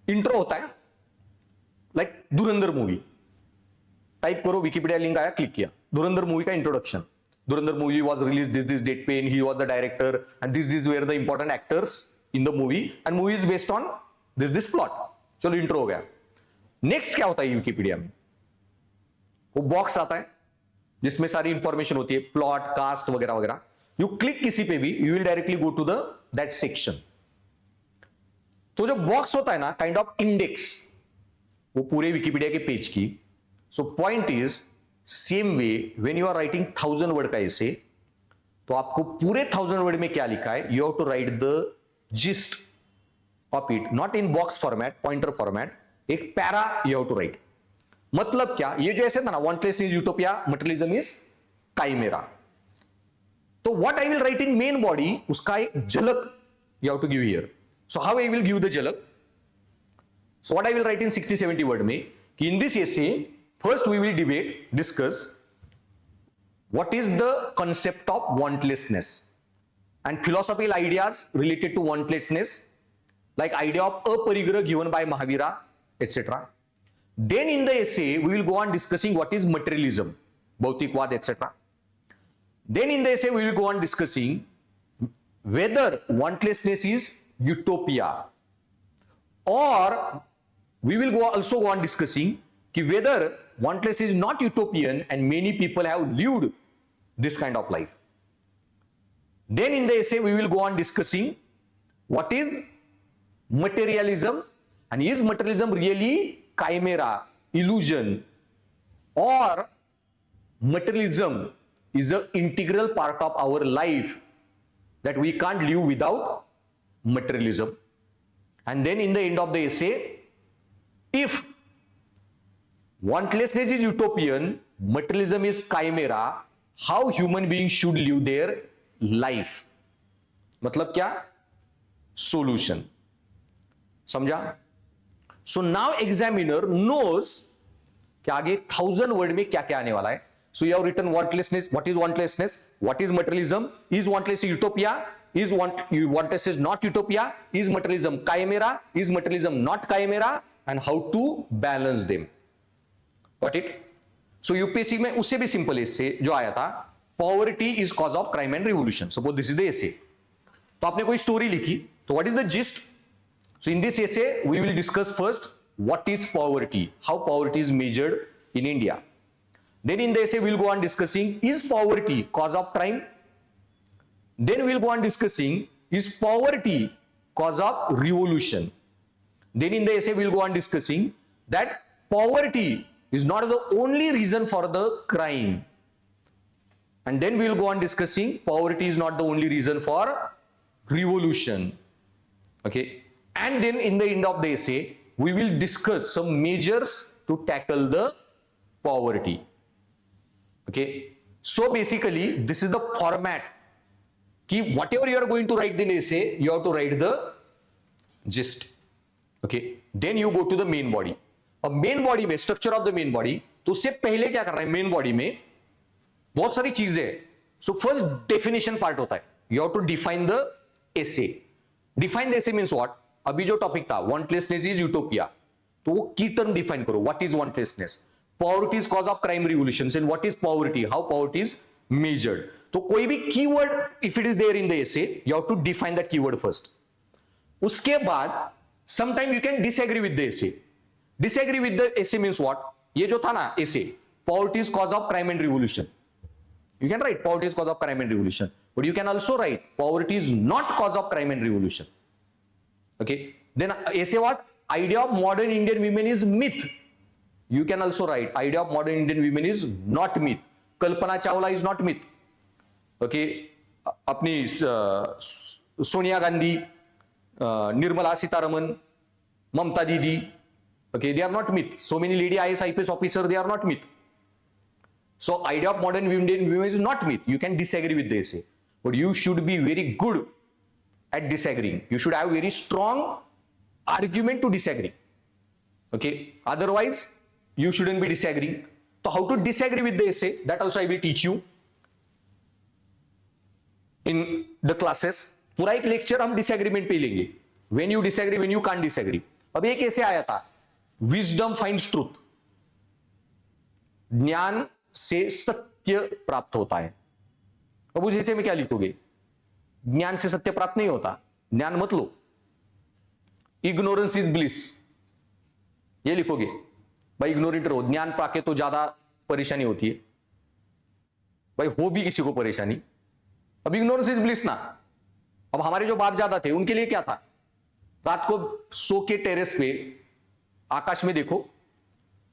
Intro होता है. Like धुरंधर मूवी. टाइप करो विकिपीडिया लिंक आया, क्लिक किया. धुरंधर मूवी का introduction. Dhurandhar movie was released this date pen, he was the director, and these were the important actors in the movie, and movie is based on this plot. चलो intro हो गया. Next क्या होता है Wikipedia में? वो box आता है जिसमें सारी इंफॉर्मेशन होती है, प्लॉट, कास्ट वगैरह वगैरह. यू क्लिक किसी पे भी, you will directly go to that section. तो जो बॉक्स होता है ना, काइंड ऑफ इंडेक्स, वो पूरे विकिपीडिया के पेज की. So point is same way when you are writing 1000 word का ऐसे, तो आपको पूरे 1000 वर्ड में क्या लिखा है, you have to write the gist of it, not in box format, pointer format. एक para you have to write. मतलब क्या, ये जो ऐसे था ना, wantless is utopia, materialism is chimera. तो what I will write in main body, उसका एक झलक you have to give here. So how I will give the झलक? So what I will write in 60-70 word में, कि इन this essay first we will debate, discuss what is the concept of wantlessness and philosophical ideas related to wantlessness, like idea of aparigraha given by Mahavira, etc. Then in the essay we will go on discussing what is materialism, bhautikvad, etc. Then in the essay we will go on discussing whether wantlessness is utopia, or we will also go on discussing whether wantless is not utopian and many people have lived this kind of life. Then in the essay we will go on discussing what is materialism, and is materialism really chimera, illusion, or materialism is an integral part of our life that we can't live without materialism. And then in the end of the essay, if wantlessness is utopian, materialism is chimera, how human beings should live their life. मतलब क्या? Solution. समझा? So now examiner knows कि आगे 1000 word में क्या क्या आने वाला है. So you have written wantlessness. What is wantlessness? What is materialism? Is wantlessness utopia? Is wantlessness not utopia? Is materialism chimera? Is materialism not chimera? And how to balance them. Got it? So UPSC में उससे भी simple essay जो आया था, poverty is cause of crime and revolution. Suppose this is the essay. तो आपने कोई story लिखी, तो what is the gist? So in this essay we will discuss first what is poverty, how poverty is measured in India. Then in the essay we will go on discussing, is poverty cause of crime? Then we will go on discussing, is poverty cause of revolution? Then in the essay we will go on discussing that poverty is not the only reason for the crime. And then we will go on discussing poverty is not the only reason for revolution. Okay. And then in the end of the essay, we will discuss some measures to tackle the poverty. Okay. So basically, this is the format. Ki whatever you are going to write in essay, you have to write the gist. Okay, then you go to the main body. अब main body में structure of the main body, तो उससे पहले क्या कर रहा है main body में बहुत सारी चीजें हैं। सो फर्स्ट डेफिनेशन पार्ट होता है, you have to define the essay. Define the essay means what, अभी जो टॉपिक था वांटलेसनेस इज यूटोपिया, तो वो की टर्म डिफाइन करो, what is wantlessness, poverty is cause of crime revolution, and what is poverty, how poverty is measured. तो कोई भी keyword if it is there in the essay, you have to define that keyword first. उसके बाद sometime you can disagree with the essay. Disagree with the essay means what, ये जो था ना essay, poverty is cause of crime and revolution, you can write poverty is cause of crime and revolution, but you can also write poverty is not cause of crime and revolution. Okay, then essay what, idea of modern Indian women is myth, you can also write idea of modern Indian women is not myth, Kalpana Chawla is not myth. Okay, अपनी सोनिया गांधी, निर्मला सीतारमन, ममता दीदी, okay, they are not myth. So many lady IAS IPS officer, they are not myth. So idea of modern Indian women is not myth. You can disagree with the essay, but you should be very good at disagreeing. You should have very strong argument to disagree. Okay, otherwise you shouldn't be disagreeing. So how to disagree with the essay, that also I will teach you in the classes. पूरा एक lecture हम disagreement पे लेंगे, when you disagree, when you can't disagree. अब एक essay आया था, wisdom finds truth, ज्ञान से सत्य प्राप्त होता है। अब उस हिस्से में क्या लिखोगे, ज्ञान से सत्य प्राप्त नहीं होता, ज्ञान मत लो, इग्नोरेंस इज ब्लिस, ये लिखोगे। भाई इग्नोरेंट रहो, ज्ञान पाके तो ज्यादा परेशानी होती है, भाई हो भी किसी को परेशानी। अब इग्नोरेंस इज ब्लिस ना, अब हमारे जो बाप ज्यादा थे उनके लिए क्या था, रात को सो के टेरेस पे आकाश में देखो,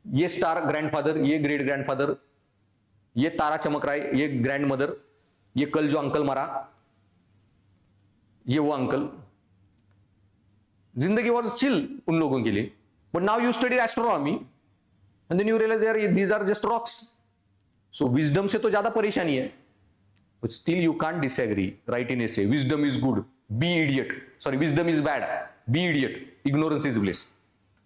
ये स्टार ग्रैंडफादर, ये ग्रेट ग्रैंडफादर, ये तारा चमक रहा है, ये ग्रैंड मदर, ये कल जो अंकल मरा, ये वो अंकल। जिंदगी वॉज चिल उन लोगों के लिए, but now you study astronomy and then you realise यार these are just rocks. So wisdom से तो ज्यादा परेशानी है, but still you can't disagree, write in essay, wisdom is good, be idiot, sorry wisdom is bad, be idiot, ignorance is bliss.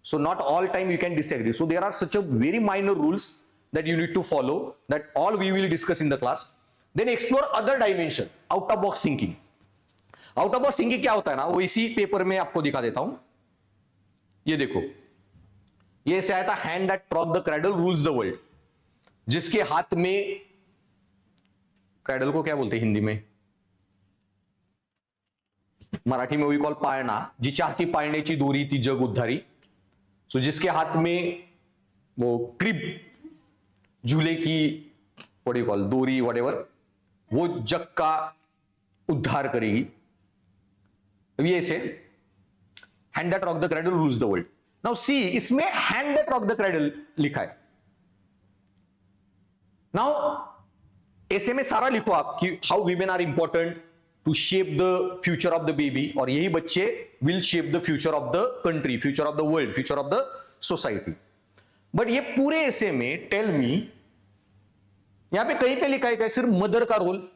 So not all time you can disagree. So there are such a very minor rules that you need to follow, that all we will discuss in the class. Then explore other dimension, out of box thinking. Out of box thinking क्या होता है ना, वो इसी paper में आपको दिखा देता हूं। ये देखो, ये ऐसे आया था, hand that track the cradle rules the world, जिसके हाथ में, क्रैडल को क्या बोलते हैं हिंदी में, मराठी में वी कॉल पाळणा, जिच्या हाती पाळण्याची दोरी ती जग उद्धारी। सो जिसके हाथ में वो क्रिब, झूले की व्हाट यू कॉल, दोरी व्हाटएवर, वो जग का उद्धार करेगी। अब ये essay, hand that rock the cradle rules the world. Now see, इसमें hand that rock the cradle लिखा है। नाउ ऐसे में सारा लिखो आप कि how women are important to shape the future of the baby, और यही बच्चे will shape the future of the country, future of the world, future of the society. But ये पूरे ऐसे में टेल मी, यहां पे कहीं पे लिखा है सिर्फ मदर का role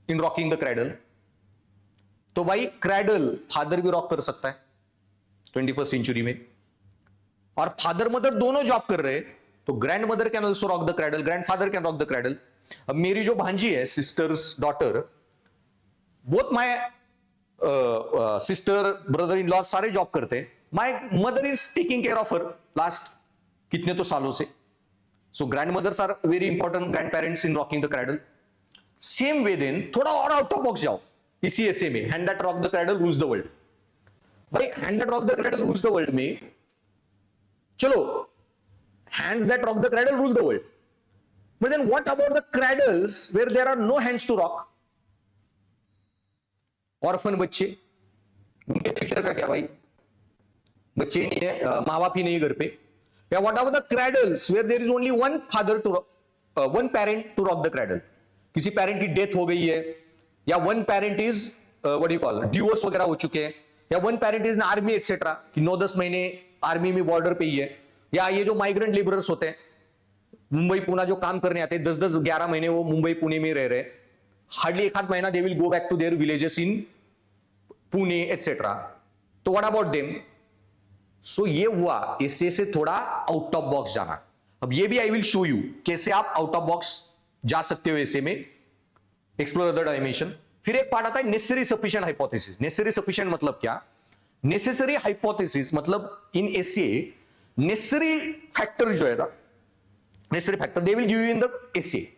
in rocking the cradle. तो भाई क्रैडल फादर भी रॉक कर सकता है 21st सेंचुरी में, और फादर मदर दोनों जॉब कर रहे हैं, तो grandmother can also rock the cradle, grandfather can rock the cradle. अब मेरी जो भांजी है, sister's daughter, both my sister brother in law सारे जॉब करते हैं, my mother is taking care of her last कितने तो सालों से। So grandmothers are very important grandparents in rocking the cradle. Same way then थोड़ा और out of box जाओ, इसी ऐसे में hand that rock the cradle rules the world. भाई hand that rock the cradle rules the world में, चलो hands that rock the cradle rule the world, but then what about the cradles where there are no hands to rock? Orphan बच्चे, उनके future का क्या भाई, बच्चे नहीं है, माँ बाप ही नहीं घर पे। या what about the cradles where there is only one father to, one parent to rock the cradle, किसी पेरेंट की डेथ हो गई है, या one parent is what you call divorce वगैरह हो चुके हैं, या one parent is in army etcetera, कि 9-10 महीने आर्मी में बॉर्डर पे ही है, या ये जो माइग्रेंट लेबरर्स होते हैं मुंबई पुणे जो काम करने आते हैं, 10-10-11 महीने वो मुंबई पुणे में रह रहे, हार्डली एक आध महीना they will go back to their villages in Pune etcetera. तो व्हाट अबाउट देम? सो ये हुआ एसे से थोड़ा आउट ऑफ बॉक्स जाना। अब ये भी आई विल शो यू कैसे आप आउट ऑफ बॉक्स जा सकते हो ऐसे में, एक्सप्लोर अदर डायमेंशन। फिर एक पार्ट आता है necessary sufficient hypothesis. Necessary sufficient मतलब क्या? नेसेसरी हाइपोथेसिस मतलब इन एसे नेसेसरी फैक्टर जो है ना, necessary factor they will give you in the essay,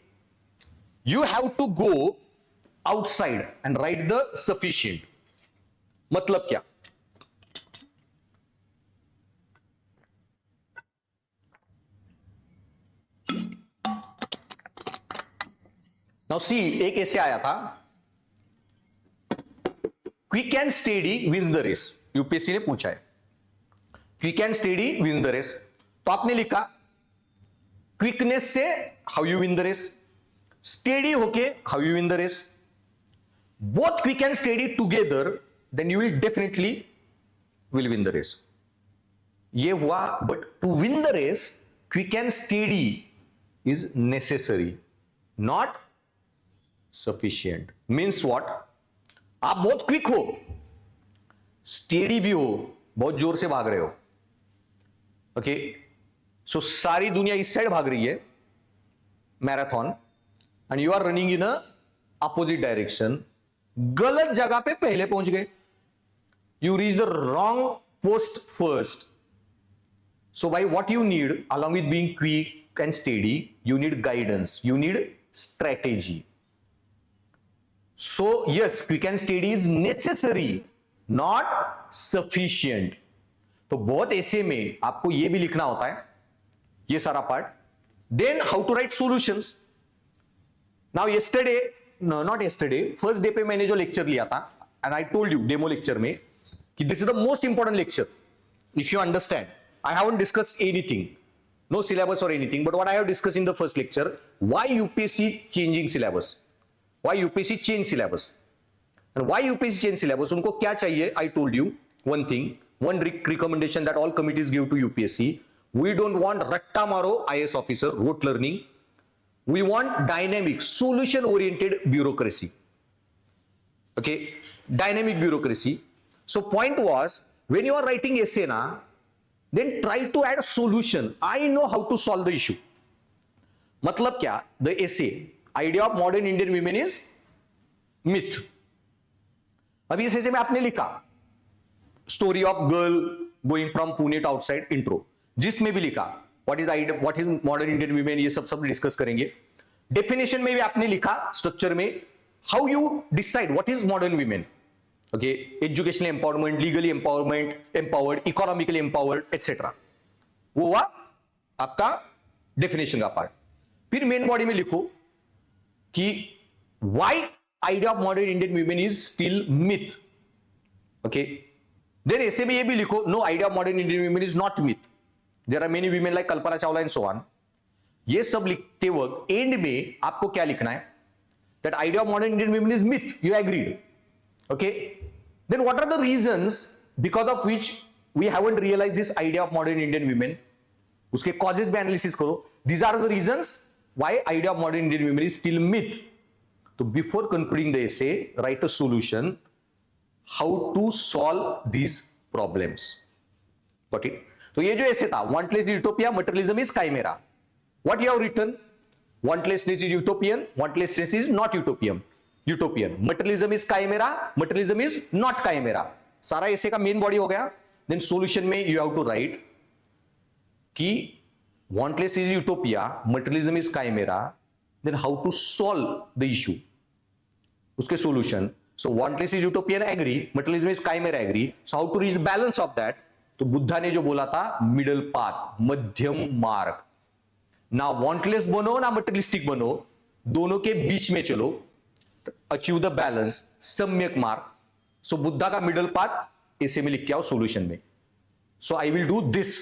you have to go outside and write the sufficient. मतलब क्या? नाउ सी, एक ऐसे आया था, quick and steady wins the race. UPSC ने पूछा है quick and steady wins the race. तो आपने लिखा क्विकनेस से how you win the race, steady होके how you win the race, both quick and steady together then you will definitely will win the race. ये हुआ, but to win the race quick and steady is necessary, not sufficient. Means what? आप बहुत quick हो, steady भी हो, बहुत जोर से भाग रहे हो, ओके सो सारी दुनिया इस साइड भाग रही है marathon and you are running in a opposite direction, गलत जगह पे पहले पहुंच गए, you reach the wrong post first. So by what you need along with being quick and steady, you need guidance, you need strategy. So yes, quick and steady is necessary, not sufficient. तो बहुत ऐसे में आपको ये भी लिखना होता है, ये सारा part. Then how to write solutions. Now yesterday, no not yesterday, first day पे मैंने जो लेक्चर लिया था, and I told you demo lecture में कि this is the most important lecture if you understand. I haven't discussed anything, no syllabus or anything, but what I have discussed in the first lecture, why UPSC changing syllabus, why UPSC change syllabus, and why UPSC change syllabus, उनको क्या चाहिए? I told you one thing, one recommendation that all committees give to UPSC, we don't want ratta maro IAS officer, rote learning, we want dynamic, solution oriented bureaucracy, okay, dynamic bureaucracy. So point was, when you are writing essay na, then try to add a solution. I know how to solve the issue. मतलब क्या? The essay, idea of modern Indian women is myth. अभी इस essay में आपने लिखा story of girl going from Pune to outside, intro. जिस में भी लिखा what is modern Indian women, ये सब डिस्कस करेंगे। Definition में भी आपने लिखा structure में how you decide what is modern women. Okay, educational empowerment, legally empowered, economically empowered, etc. वो हुआ आपका डेफिनेशन का पार्ट। फिर मेन बॉडी में लिखो कि why idea of modern Indian women is still myth. Okay, then ऐसे में ये भी लिखो no, idea of modern Indian women is not myth. There are many women like Kalpana Chawla and so on. ये सब लिखते वक्त एंड में आपको क्या लिखना है? That idea of modern Indian women is myth. You agreed? Okay, then what are the reasons because of which we haven't realized this idea of modern Indian women? उसके causes भी analysis करो. These are the reasons why idea of modern Indian women is still myth. तो before concluding the essay, write a solution how to solve these problems. Got it? तो ये जो essay था, wantless utopia, materialism is chimera. What you have written? Wantlessness is utopian, wantlessness is not utopian. Materialism is chimera, materialism is not chimera. सारा ऐसे का main body हो गया। Then solution में यू हैव टू राइट कि wantless is utopia, materialism is chimera, then how to solve the issue, उसके solution. So wantless is utopian, agree, materialism is chimera, agree. So how to reach the balance of that? तो बुद्धा ने जो बोला था middle path, मध्यम मार्ग। ना wantless बनो ना materialistic बनो, दोनों के बीच में चलो, अचीव द बैलेंस, सम्यक मार्ग। सो बुद्धा का मिडल पाथ ऐसे में लिख के आओ सॉल्यूशन में। So I will do this,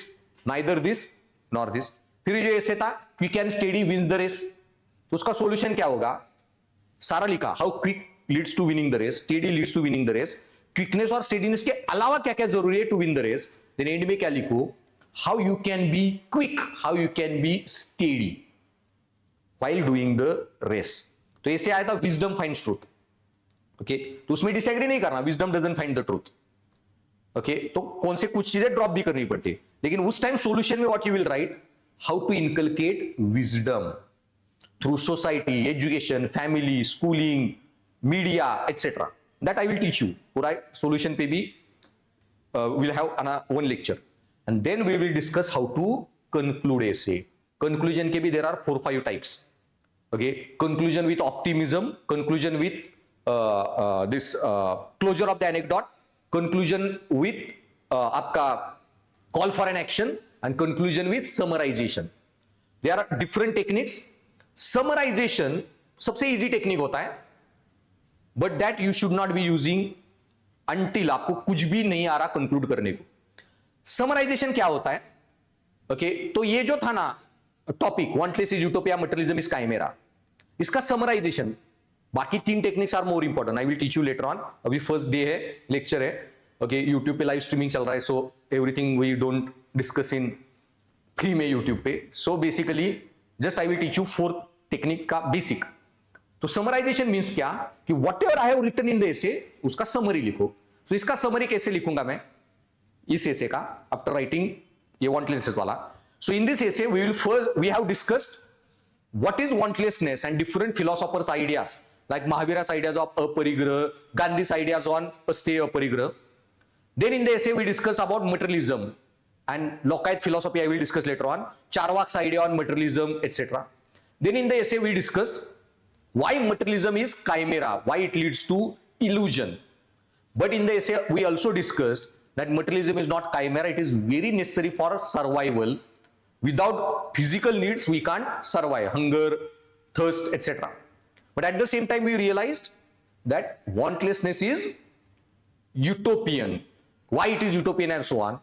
neither this nor this. फिर जो ऐसे था quick and steady wins the race, तो उसका सॉल्यूशन क्या होगा? सारा लिखा how quick leads to winning the race, steady leads to winning the race, quickness और स्टेडीनेस के अलावा क्या क्या जरूरी है to win the race. Then end में क्या लिखो? How you can be quick, how you can be steady while doing the race. तो ऐसे आया था विजडम फाइंड्स ट्रूथ। ओके, तो उसमें डिसएग्री नहीं करना, wisdom doesn't find the truth. Okay तो कौन से कुछ चीजें ड्रॉप भी करनी पड़ती है, लेकिन उस टाइम सॉल्यूशन में what you will write, how to inculcate wisdom through society, education, family, schooling, media etcetera, that I will teach you. पूरा सॉल्यूशन पे भी we'll have one lecture, and then we will discuss how to conclude essay. Conclusion के भी there are 4-5 types. Okay, conclusion with optimism, conclusion with this closure of the anecdote, conclusion with आपका call for an action, and conclusion with summarization. There are different techniques. Summarization सबसे easy technique होता है, but that you should not be using until आपको कुछ भी नहीं आ रहा conclude करने को. समराइजेशन क्या होता है? ओके तो ये जो था ना topic, wantless is utopia, materialism is chimera, इसका समराइजेशन, बाकी 3 techniques are more important, I will teach you later on. अभी फर्स्ट डे है, लेक्चर है. ओके यूट्यूब पे लाइव स्ट्रीमिंग चल रहा है, so everything we don't discuss in free में यूट्यूब पे. So basically just I will teach you 4 technique का बेसिक. तो समराइजेशन मींस क्या कि whatever I have written in the एसे उसका समरी लिखो. तो इसका समरी कैसे लिखूंगा मैं इस एसे का, आफ्टर राइटिंग ये वांटलेसनेस वाला. So in this essay we will first we have discussed what is wantlessness and different philosophers ideas like Mahavira's ideas of aparigraha, Gandhi's ideas on asteya aparigraha. Then in the essay we discussed about materialism and Lockeite philosophy I will discuss later on, Charvak's idea on materialism, etc. Then in the essay we discussed why materialism is chimera, why it leads to illusion. But in the essay we also discussed that materialism is not chimera, it is very necessary for survival. Without physical needs we can't survive, hunger, thirst, etc. But at the same time we realized that wantlessness is utopian, why it is utopian and so on.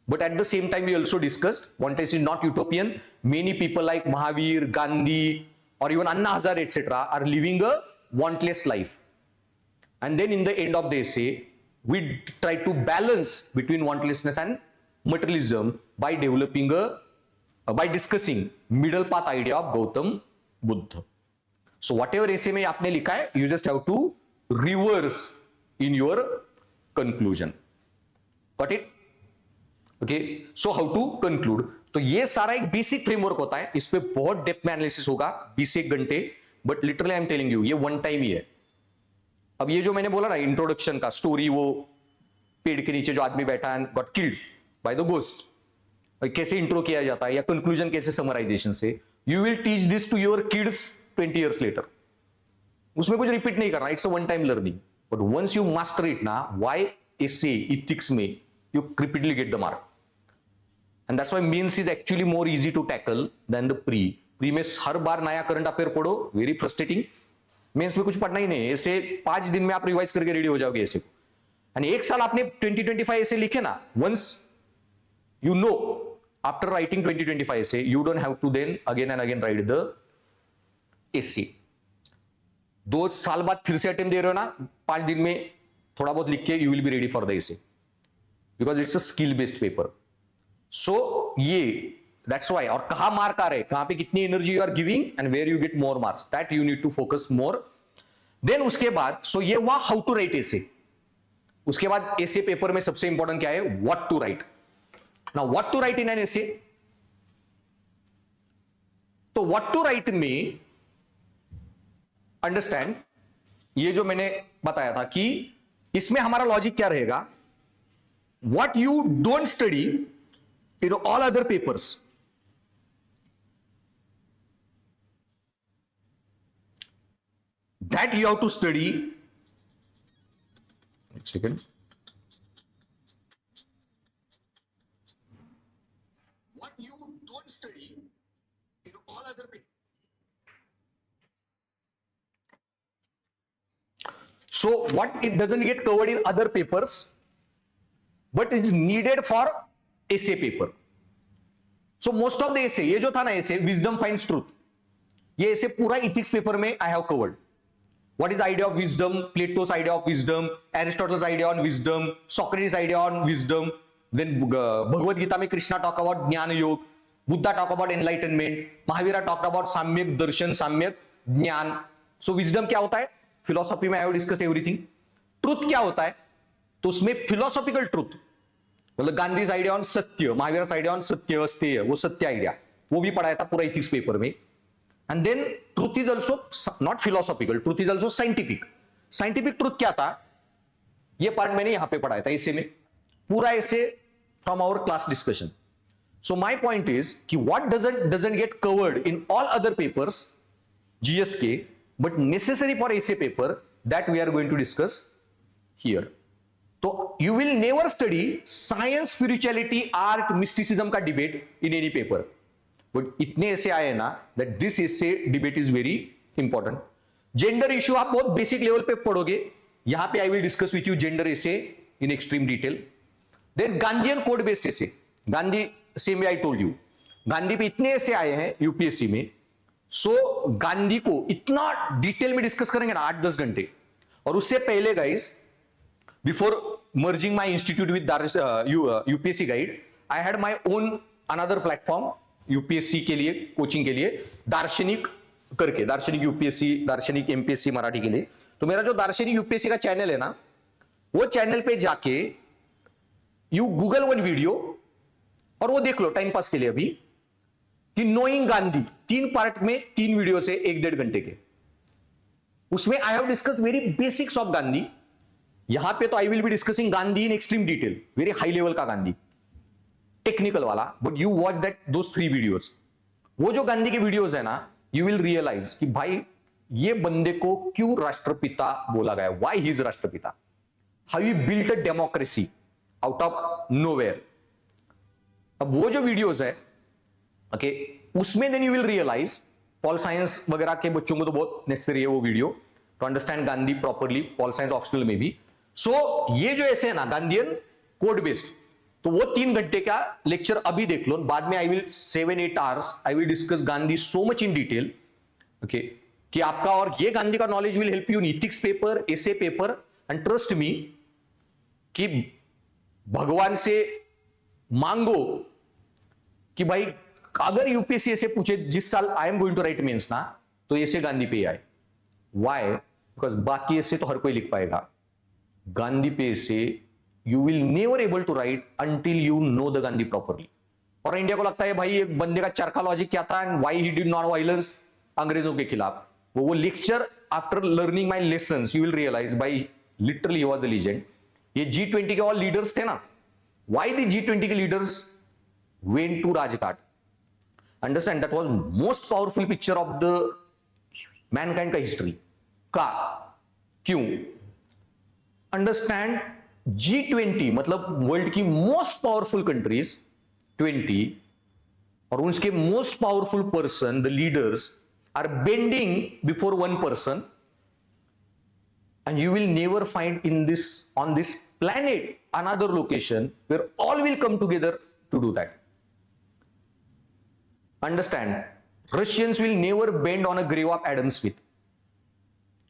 But at the same time we also discussed wantlessness is not utopian. Many people like Mahavir, Gandhi or even Anna Hazare etc. are living a wantless life. And then in the end of the essay we try to balance between wantlessness and materialism by developing by discussing middle path idea of Gautam Buddha. So whatever essay में आपने लिखा है you just have to reverse in your conclusion. Got it? Okay so how to conclude. तो ये सारा एक basic framework होता है, इस पे बहुत डेप्थ में एनालिसिस होगा 20 घंटे, but literally I am telling you ये वन टाइम ही है. अब ये जो मैंने बोला ना इंट्रोडक्शन का स्टोरी, वो पेड़ के नीचे जो आदमी बैठा and got killed by the ghost, कैसे इंट्रो किया जाता है या कंक्लूजन कैसे समराइजेशन से, you will teach this to your kids 20 years later. उसमें कुछ रिपीट नहीं करना, it's a one time learning. But once you master it ना, व्हाई एसे इथिक्स में you repeatedly get the mark. And that's why means is actually more easy to tackle than the pre. Pre में हर बार नया current affair पढ़ो, very frustrating. Mains में कुछ पढ़ना ही नहीं, ऐसे 5 दिन में आप रिवाइज करके रेडी हो जाओगे ऐसे. एंड एक साल आपने 2025 ऐसे लिखे ना, once you know after writing 2025 essay you don't have to then again and again write the essay. 2 साल बाद फिर से अटेम्प्ट दे रहे हो ना, 5 दिन में थोड़ा बहुत लिख के you will be ready for the essay because it's a skill based paper. सो ये दैट्स वाई. और कहां मार्क आ रहे, कहां पे कितनी energy you are giving and where you get more marks, that you need to focus more. Then उसके बाद सो ये हुआ हाउ टू राइट एसे. उसके बाद एसे पेपर में सबसे इंपॉर्टेंट क्या है, what to write. Now what to write in an essay. तो व्हाट टू राइट में अंडरस्टैंड ये जो मैंने बताया था कि इसमें हमारा लॉजिक क्या रहेगा, what you don't study in all other papers. That you have to study. One second. What you don't study in all other papers. So what it doesn't get covered in other papers, but it is needed for essay paper. So most of the essay, ये जो था ना एसे wisdom finds truth, ये एसे पूरा ethics paper में I have covered. What is idea of wisdom, Plato's idea of wisdom, Aristotle's idea on wisdom, Socrates idea on wisdom. Then Bhagavad Gita में Krishna talk about gyan yoga, Buddha talk about enlightenment, Mahavira talk about samyak darshan, samyak gyan. So wisdom क्या होता है, philosophy में I have discussed everything. Truth क्या होता है, तो उसमें फिलोसॉफिकल ट्रूथ मतलब गांधी आइडिया ऑन सत्य, महावीर आइडिया ऑन सत्य अस्तेय, वो सत्य आइडिया, वो भी पढ़ाया था पूरा इथिक्स पेपर में. And then truth is also not philosophical, truth is also scientific. Scientific truth क्या था, ये पार्ट मैंने यहां पे पढ़ाया था ऐसे में, पूरा essay from our class discussion. So my point is कि what doesn't get covered in all other papers GSK but necessary for essay paper that we are going to discuss here. तो you will never study science, spirituality, art, mysticism का debate in any paper. But इतने ऐसे आए ना that this essay debate is very important. Gender issue आप बहुत basic level पे पढ़ोगे, यहाँ पे I will discuss with you gender essay in extreme detail. Then Gandhian code based essay. Gandhi same way I told you, Gandhi पे इतने ऐसे आए हैं यूपीएससी में. सो गांधी को इतना डिटेल में डिस्कस करेंगे ना 8-10 घंटे. और उससे पहले guys, before merging my institute with UPSC guide, I had my own another platform UPSC के लिए, कोचिंग के लिए, दार्शनिक करके, दार्शनिक यूपीएससी, दार्शनिक एमपीएससी मराठी के लिए. तो मेरा जो दार्शनिक यूपीएससी का चैनल है ना, वो चैनल पे जाके यू गूगल वन वीडियो और वो देख लो टाइम पास के लिए अभी, कि नोइंग गांधी, 3 पार्ट में 3 वीडियो से 1-1.5 घंटे के. उसमें I have discuss very basics of Gandhi. यहां पे तो I will be discussing Gandhi in extreme detail, very high level का गांधी, टेक्निकल वाला. But you watch that those 3 videos. वो जो गांधी के वीडियोस है ना, यू विल रियलाइज कि भाई ये बंदे को क्यों राष्ट्रपिता बोला गया, व्हाई ही इज राष्ट्रपिता, how you built a democracy out of nowhere. अब वो जो वीडियोस है ओके, उसमें then you will realize, pol science वगैरह के बच्चों को तो बहुत नेसेसरी है वो video to understand Gandhi properly, pol science optional में भी. सो ये जो ऐसे है ना गांधीयन कोड बेस्ड, तो वो 3 घंटे का लेक्चर अभी देख लो. बाद में I will 7-8 hours I will discuss Gandhi so much in detail okay, कि आपका और ये गांधी का knowledge will help you in ethics paper, essay paper. And trust me कि भगवान से मांगो कि भाई अगर यूपीएससी ऐसे पूछे जिस साल I am going to write mains ना, तो ऐसे गांधी पे आए. व्हाई? बिकॉज बाकी ऐसे तो हर कोई लिख पाएगा, गांधी पे essay you will never able to write until you know the Gandhi properly. और इंडिया को लगता है भाई एक बंदे का चरखा लॉजिक क्या था and why he did not violence अंग्रेजों के खिलाफ. वो lecture after learning my lessons you will realise भाई literally he was the legend. ये G20 के ऑल लीडर्स थे ना, व्हाई द G20 के leaders went to Rajghat. Understand that was most powerful picture of the mankind का history. का क्यों? Understand G20 मतलब वर्ल्ड की मोस्ट पावरफुल कंट्रीज 20, और उनके most powerful person the leaders are bending before one person. And you will never find in this, on this planet, another location where all will come together to do that. Understand, Russians will never bend on a grave of Adam Smith.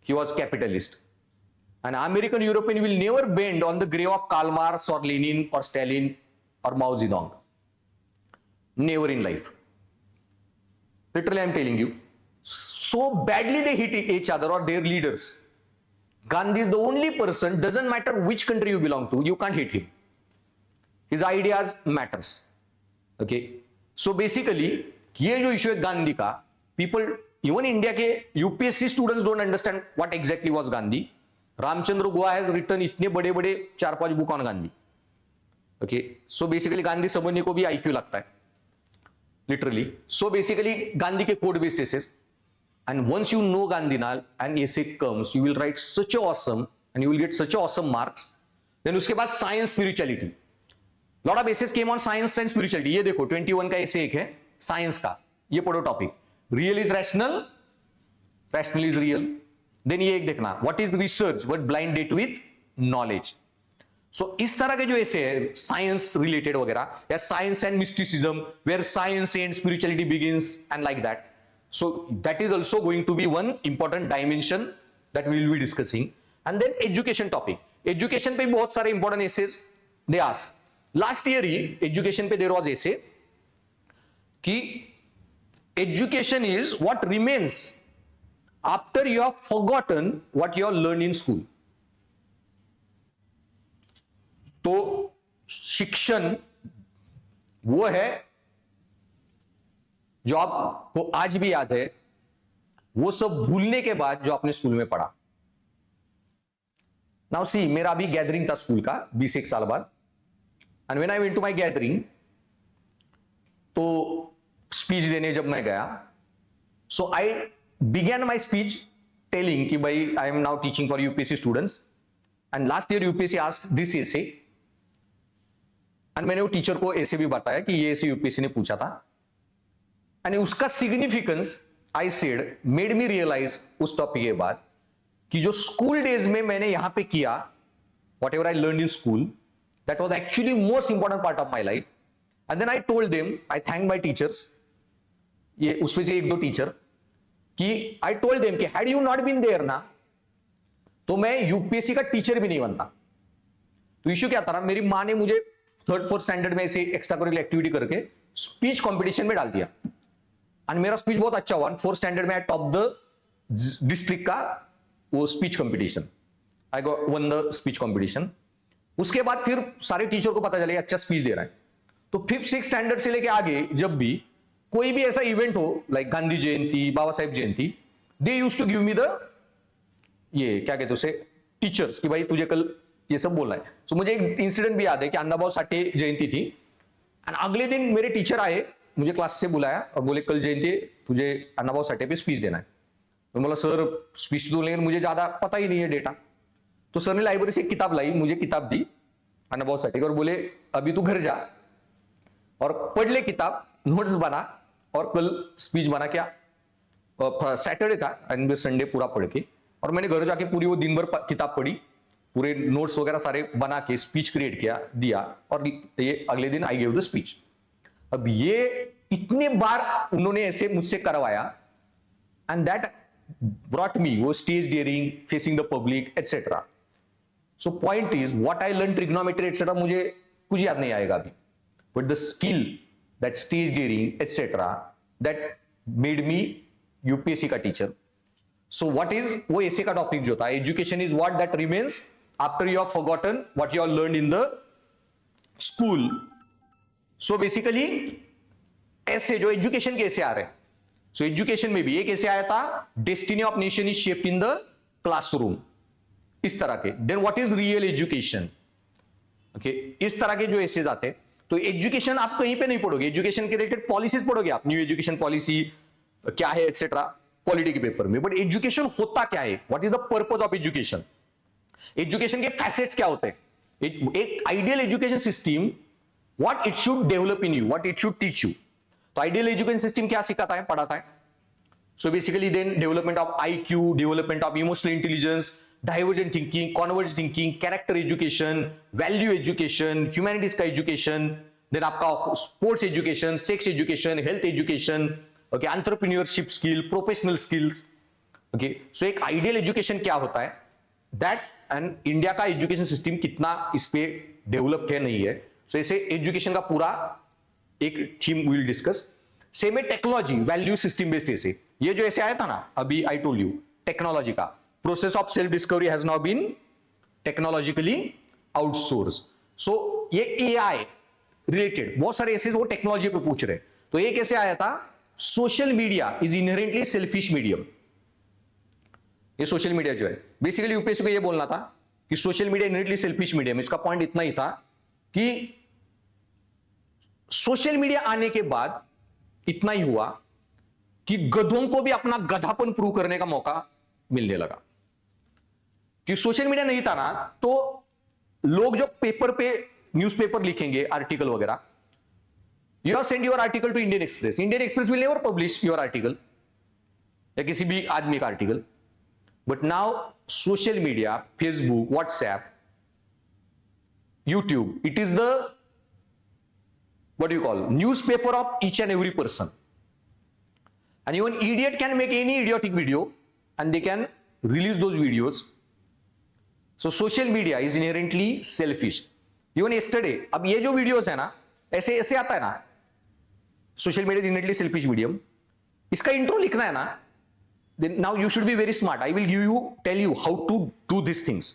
He was capitalist. And American European will never bend on the grave of Karl Marx or Lenin or Stalin or Mao Zedong. Never in life. Literally, I'm telling you. So badly they hit each other or their leaders. Gandhi is the only person, doesn't matter which country you belong to, you can't hit him. His ideas matters. Okay. So basically, ये जो issue है गांधी का, people, even India के UPSC students don't understand what exactly was Gandhi. Ramachandra Guha has written इतने बड़े बड़े 4-5 book on Gandhi. Okay. So basically Gandhi समझने को भी IQ लगता है. Literally. So basically गांधी के code based essays. And once you know Gandhi now and essay comes, you will write such a awesome and you will get such a awesome marks. Then उसके बाद science spirituality. Lot of essays came on science and spirituality. ये देखो 21 का essay एक है science का, ये पढ़ो topic. Real is rational, rational is real. Then ये एक देखना what is research, what blind date with knowledge. So इस तरह के जो essay है science related वगैरह या science and mysticism where science and spirituality begins and like that. So that is also going to be one important dimension that we will be discussing. And then education topic. Education पे बहुत सारे important essays they ask. Last year he education पे there was essay कि education is what remains after you have forgotten what you have learned in school. तो शिक्षण वो है जो आपको आज भी याद है, वो सब भूलने के बाद जो आपने स्कूल में पढ़ा। नाउ सी, मेरा अभी गैदरिंग था स्कूल का 20 साल बाद, and when I went to my gathering, तो स्पीच देने जब मैं गया, so I began my speech telling कि भाई I am now teaching for UPSC students, and last year UPSC asked this essay, and मैंने वो टीचर को ऐसे भी बताया कि ये ऐसे यूपीएससी ने पूछा था, एंड उसका significance I said made me realise उस टॉपिक के बाद कि जो स्कूल डेज में मैंने यहां पे किया, whatever I learn in school, that was actually most important part of my life. And then I told them, I thank my teachers, ये उसमें से एक दो टीचर, कि आई टोल्ड देम कि had you not been there ना, तो मैं यूपीएससी का टीचर भी नहीं बनता। तो इश्यू क्या था ना, मेरी माँ ने मुझे 3rd 4th स्टैंडर्ड में ऐसे एक्स्ट्रा करिकुलर एक्टिविटी करके स्पीच कंपटीशन में डाल दिया, एंड मेरा स्पीच बहुत अच्छा हुआ। 4th स्टैंडर्ड में आई टॉप द डिस्ट्रिक्ट का वो speech competition, I got one the speech competition. उसके बाद फिर सारे टीचर को पता चले अच्छा स्पीच दे रहा है, तो 5th 6th स्टैंडर्ड से लेके आगे जब भी कोई भी ऐसा इवेंट हो, like Gandhi Jayanti, Baba Saheb Jayanti, they used to give me the, ये क्या कहते उसे, टीचर्स, कि भाई तुझे कल ये सब बोलना है। सो मुझे एक इंसिडेंट भी याद है कि अण्णाभाऊ साठे जयंती थी, एंड अगले दिन मेरे टीचर आए, मुझे क्लास से बुलाया और बोले कल जयंती है, तुझे अण्णाभाऊ साठे पे स्पीच देना है। तो बोला सर स्पीच तो, लेकिन मुझे ज्यादा पता ही नहीं है डेटा। तो सर ने लाइब्रेरी से एक किताब लाई, मुझे किताब दी अण्णाभाऊ साठे की, और बोले अभी तू घर जा और पढ़ ले किताब, नोट्स बना, और कल स्पीच बना। क्या सैटरडे था एंड फिर संडे पूरा पढ़ के, और मैंने घर जाके पूरी वो दिन भर किताब पढ़ी, पूरे नोट्स वगैरह सारे बना के स्पीच क्रिएट किया, दिया, और ये अगले दिन आई गिव द स्पीच। अब ये इतने बार उन्होंने ऐसे मुझसे करवाया, एंड दैट ब्रॉट मी वो stage daring, facing the public etcetera. So point is what I learn trigonometry etcetera मुझे कुछ याद नहीं आएगा अभी, but the skill, that stage daring etcetera, that made me UPSC का टीचर। सो व्हाट इज, वो essay का टॉपिक जो था, education is what that remains after you have forgotten what you have learned in the school. So basically essay जो education के ऐसे आ रहे हैं, सो एजुकेशन में भी एक ऐसे आया था, destiny of nation is shaped in the classroom, इस तरह के। Then what is real education, okay, इस तरह के जो ऐसे आते हैं। तो एजुकेशन आप कहीं पे नहीं पढ़ोगे, एजुकेशन के रिलेटेड पॉलिसीज पढ़ोगे आप, न्यू एजुकेशन पॉलिसी क्या है एटसेट्रा, पॉलिटी के पेपर में। बट एजुकेशन होता क्या है, what is the purpose of education, education के फैसेट्स क्या होते हैं, एक ideal education system, what it should develop in you, what it should teach you. तो आइडियल एजुकेशन सिस्टम क्या सिखाता है, पढ़ाता है। So basically then development of IQ, development of emotional intelligence, divergent thinking, convergent thinking, character education, value education, humanities का education, then आपका sports education, sex education, health education, okay, entrepreneurship skill, professional skills, okay. So एक ideal education क्या होता है, that, and India का education system कितना इस पे डेवलप्ड है नहीं है। सो ऐसे एजुकेशन का पूरा एक थीम विल डिस्कस। सेम है technology, value system based essay, ये जो ऐसे आया था ना अभी, आई टोल्ड यू, टेक्नोलॉजी का process of self discovery has now been technologically outsource. So ये एआई रिलेटेड बहुत सारे ऐसे वो टेक्नोलॉजी पे पूछ रहे। तो एक ऐसे आया था, social media is inherently selfish medium. ये सोशल मीडिया जो है, बेसिकली यूपीएससी को ये बोलना था कि social media inherently selfish medium. इसका पॉइंट इतना ही था कि सोशल मीडिया आने के बाद इतना ही हुआ कि गधों को भी अपना गधापन प्रूव करने का मौका मिलने लगा। कि सोशल मीडिया नहीं था ना, तो लोग जो पेपर पे न्यूज़पेपर लिखेंगे, आर्टिकल वगैरह, you have send your article to Indian express, Indian express will never publish your article, या किसी भी आदमी का article. But now social media, Facebook, WhatsApp, YouTube, it is the what do you call newspaper of each and every person, and even idiot can make any idiotic video and they can release those videos. So social media is inherently selfish. Even yesterday, अब ये जो videos है ना, ऐसे ऐसे आता है ना, social media is inherently selfish medium, इसका इंट्रो लिखना है ना, then now you should be very smart. I will tell you how to do these things.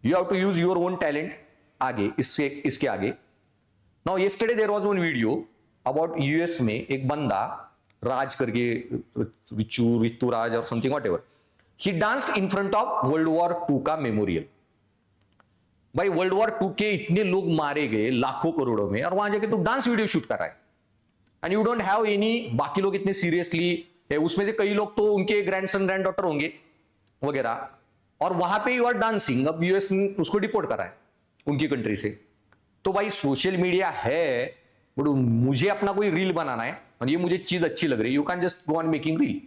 You have to use your own talent आगे, इसके आगे, now yesterday there was one video about US में एक बंदा राज करके, रितु राज और something whatever, he danced in front of world war 2 का memorial. भाई वर्ल्ड वॉर 2 के इतने लोग मारे गए लाखों करोड़ों में, और वहां जाके तू डांस वीडियो शूट कर रहा है, and you don't have any, बाकी लोग इतने सीरियसली, उसमें से कई लोग तो उनके ग्रैंडसन ग्रैंड डॉटर होंगे वगैरह, और वहां पे यू आर डांसिंग। अब यूएस उसको डिपोर्ट करा है उनकी कंट्री से। तो भाई सोशल मीडिया है, बट मुझे अपना कोई रील बनाना है और ये मुझे चीज अच्छी लग रही है, you can just go on making reel.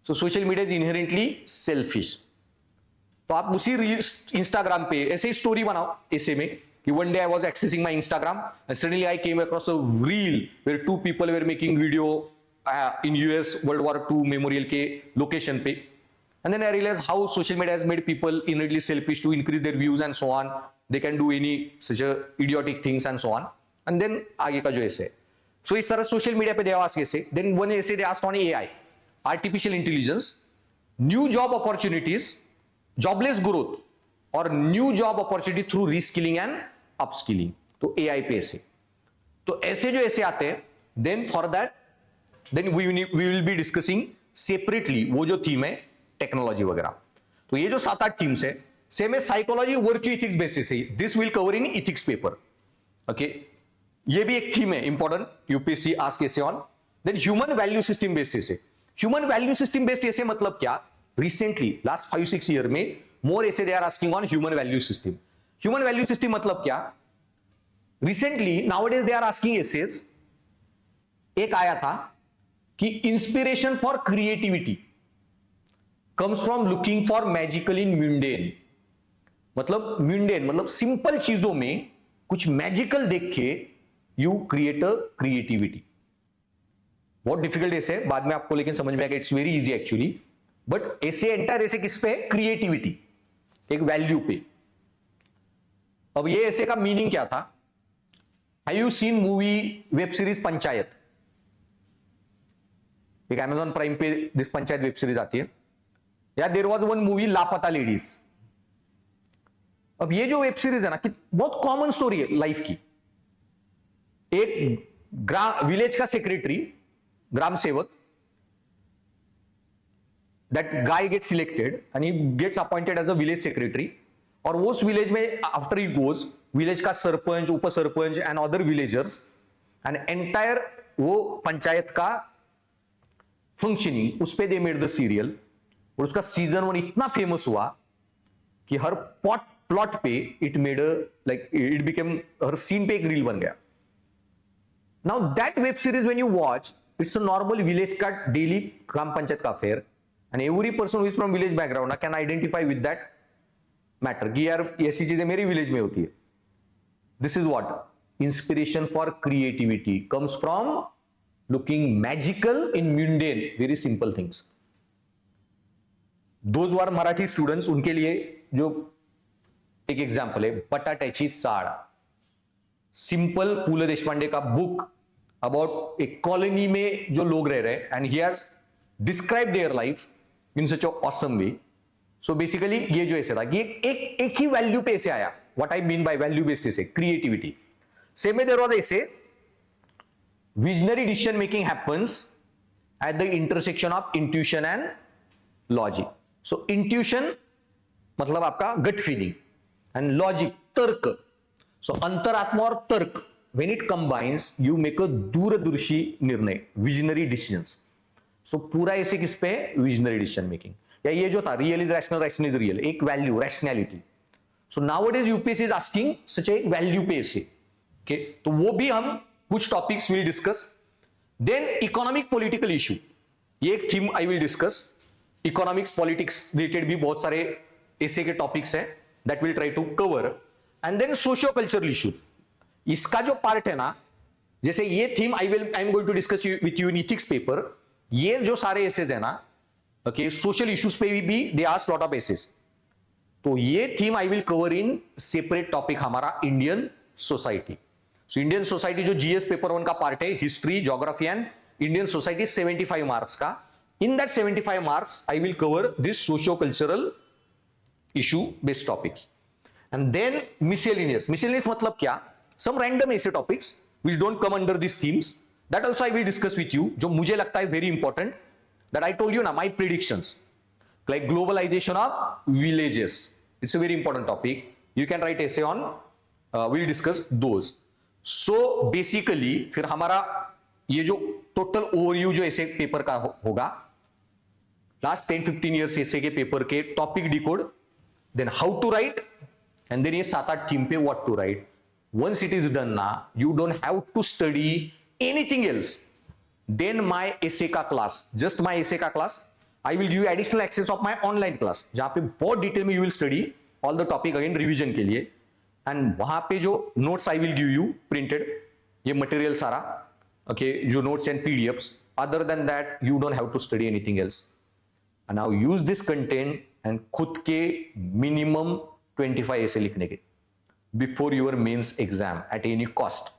So social media is inherently selfish. तो आप उसी रील इंस्टाग्राम पे ऐसे ही स्टोरी बनाओ ऐसे में कि one day I was accessing my Instagram and suddenly I came across a reel where 2 people were making video in US world war 2 memorial के लोकेशन पे, and then I realized how social media has made people inherently selfish to increase their views and so on. They can do any such a idiotic things and so on. And then आगे का जो ऐसे, so इस तरह social media पे they ask ऐसे, then one ऐसे they asked on AI, artificial intelligence, new job opportunities, jobless growth और new job opportunity through reskilling and upskilling. तो AI पे ऐसे, तो ऐसे जो ऐसे आते हैं, then for that, then we will be discussing separately वो जो थीम है टेक्नोलॉजी वगैरह। तो ये जो 7-8 थीम्स है, सेम है साइकोलॉजी वर्च्यू इथिक्स बेसिस है, this will cover in ethics paper. Okay, ये भी एक थीम है important, UPSC ask essay on. Then human value system based essay, human value system based essay मतलब क्या, रिसेंटली लास्ट 5-6 ईयर में more essay they are asking on human value system. Human value system मतलब क्या, recently nowadays they are asking essays, एक आया था कि inspiration for creativity comes from looking for magical in mundane। मतलब mundane मतलब simple चीजों में कुछ मैजिकल देख के यू क्रिएट अ क्रिएटिविटी। बहुत डिफिकल्ट ऐसे बाद में आपको लेकिन समझ में आएगा, it's very easy actually, but ऐसे एंटायर ऐसे किस पे, क्रिएटिविटी, एक वैल्यू पे। अब ये ऐसे का मीनिंग क्या था, have you seen movie web series panchayat, एक अमेजॉन प्राइम पे दिस पंचायत वेब सीरीज आती है, या देयर वाज वन मूवी लापता लेडीज। अब ये जो वेब सीरीज है ना कि बहुत कॉमन स्टोरी है लाइफ की, एक विलेज का सेक्रेटरी, ग्राम सेवक, that guy get selected and he gets appointed as a village secretary, और उस विलेज में आफ्टर ही गोज, विलेज का सरपंच, उप sarpanch and other villagers and entire वो पंचायत का फंक्शनिंग, उस पे दे मेड द सीरियल, और उसका सीजन 1 इतना फेमस हुआ कि हर प्लॉट पे it made like it became, हर सीन पे एक रील बन गया। Now that web series when you watch, it's a normal village का डेली ग्राम पंचायत का affair, and every person who is from village background can identify with that matter कि यार ऐसी चीजें मेरी विलेज में होती है। This is what, inspiration for creativity comes from looking magical in म्यूंडेन very simple things. Those are Marathi students, उनके लिए जो एक एग्जाम्पल है बटाट्याची चाळ, सिंपल पु ल देशपांडे का बुक अबाउट एक कॉलोनी में जो लोग रह रहे हैं, and he has describe their life in such a awesome way. So basically ये जो ऐसे था कि एक ही वैल्यू पे ऐसे आया, what I mean by value based ऐसे, क्रिएटिविटी। सेम देयर वाज ऐसे, visionary decision making happens at the intersection of intuition and logic. So intuition मतलब आपका गट फीलिंग, एंड लॉजिक तर्क। सो अंतरात्मा और तर्क when it combines you make a दूरदर्शी निर्णय, विजनरी डिसीजंस। सो पूरा ऐसे किस पे, विजनरी डिसीजन मेकिंग। या ये जो था real is rational, rational is real, एक value rationality. So nowadays UPSC is asking such a value पे ऐसे, ओके, तो वो भी हम कुछ topics will discuss. Then economic political issue, ये एक theme I will discuss. Economics politics related भी बहुत सारे ऐसे के टॉपिक्स हैं that will try to cover. And then socio cultural issues, इसका जो पार्ट है ना, जैसे ये theme I am going to discuss with you in ethics paper. ये जो सारे एसेज है ना, ओके, सोशल इश्यूज पे भी they ask lot of essays, तो ये theme I will cover in separate topic हमारा Indian society. So Indian society जो जीएस पेपर 1 का पार्ट है, history, geography and Indian society 75 marks का। In that 75 marks, I will cover this socio-cultural issue based topics. And then miscellaneous. Miscellaneous मतलब क्या? some random essay topics which don't come under these themes, that also I will discuss with you, जो मुझे लगता है very important, that I told you ना, my predictions, like globalization of villages, it's a very important topic, you can write essay on, we'll discuss those. So basically फिर हमारा ये जो total overview जो essay paper का होगा, last 10-15 years essay के paper के topic decode, then how to write, and then ये 7-8 theme पे what to write. Once it is done ना, you don't have to study anything else. Then my essay का class, just my essay का class, I will give you additional access of my online class, जहाँ पे बहुत detail में you will study all the topic again revision के लिए, and वहाँ पे जो notes I will give you printed, ये material सारा, okay, जो notes and PDFs. Other than that, you don't have to study anything else. And now use this content and खुद के minimum 25 essay लिखने के before your mains exam at any cost,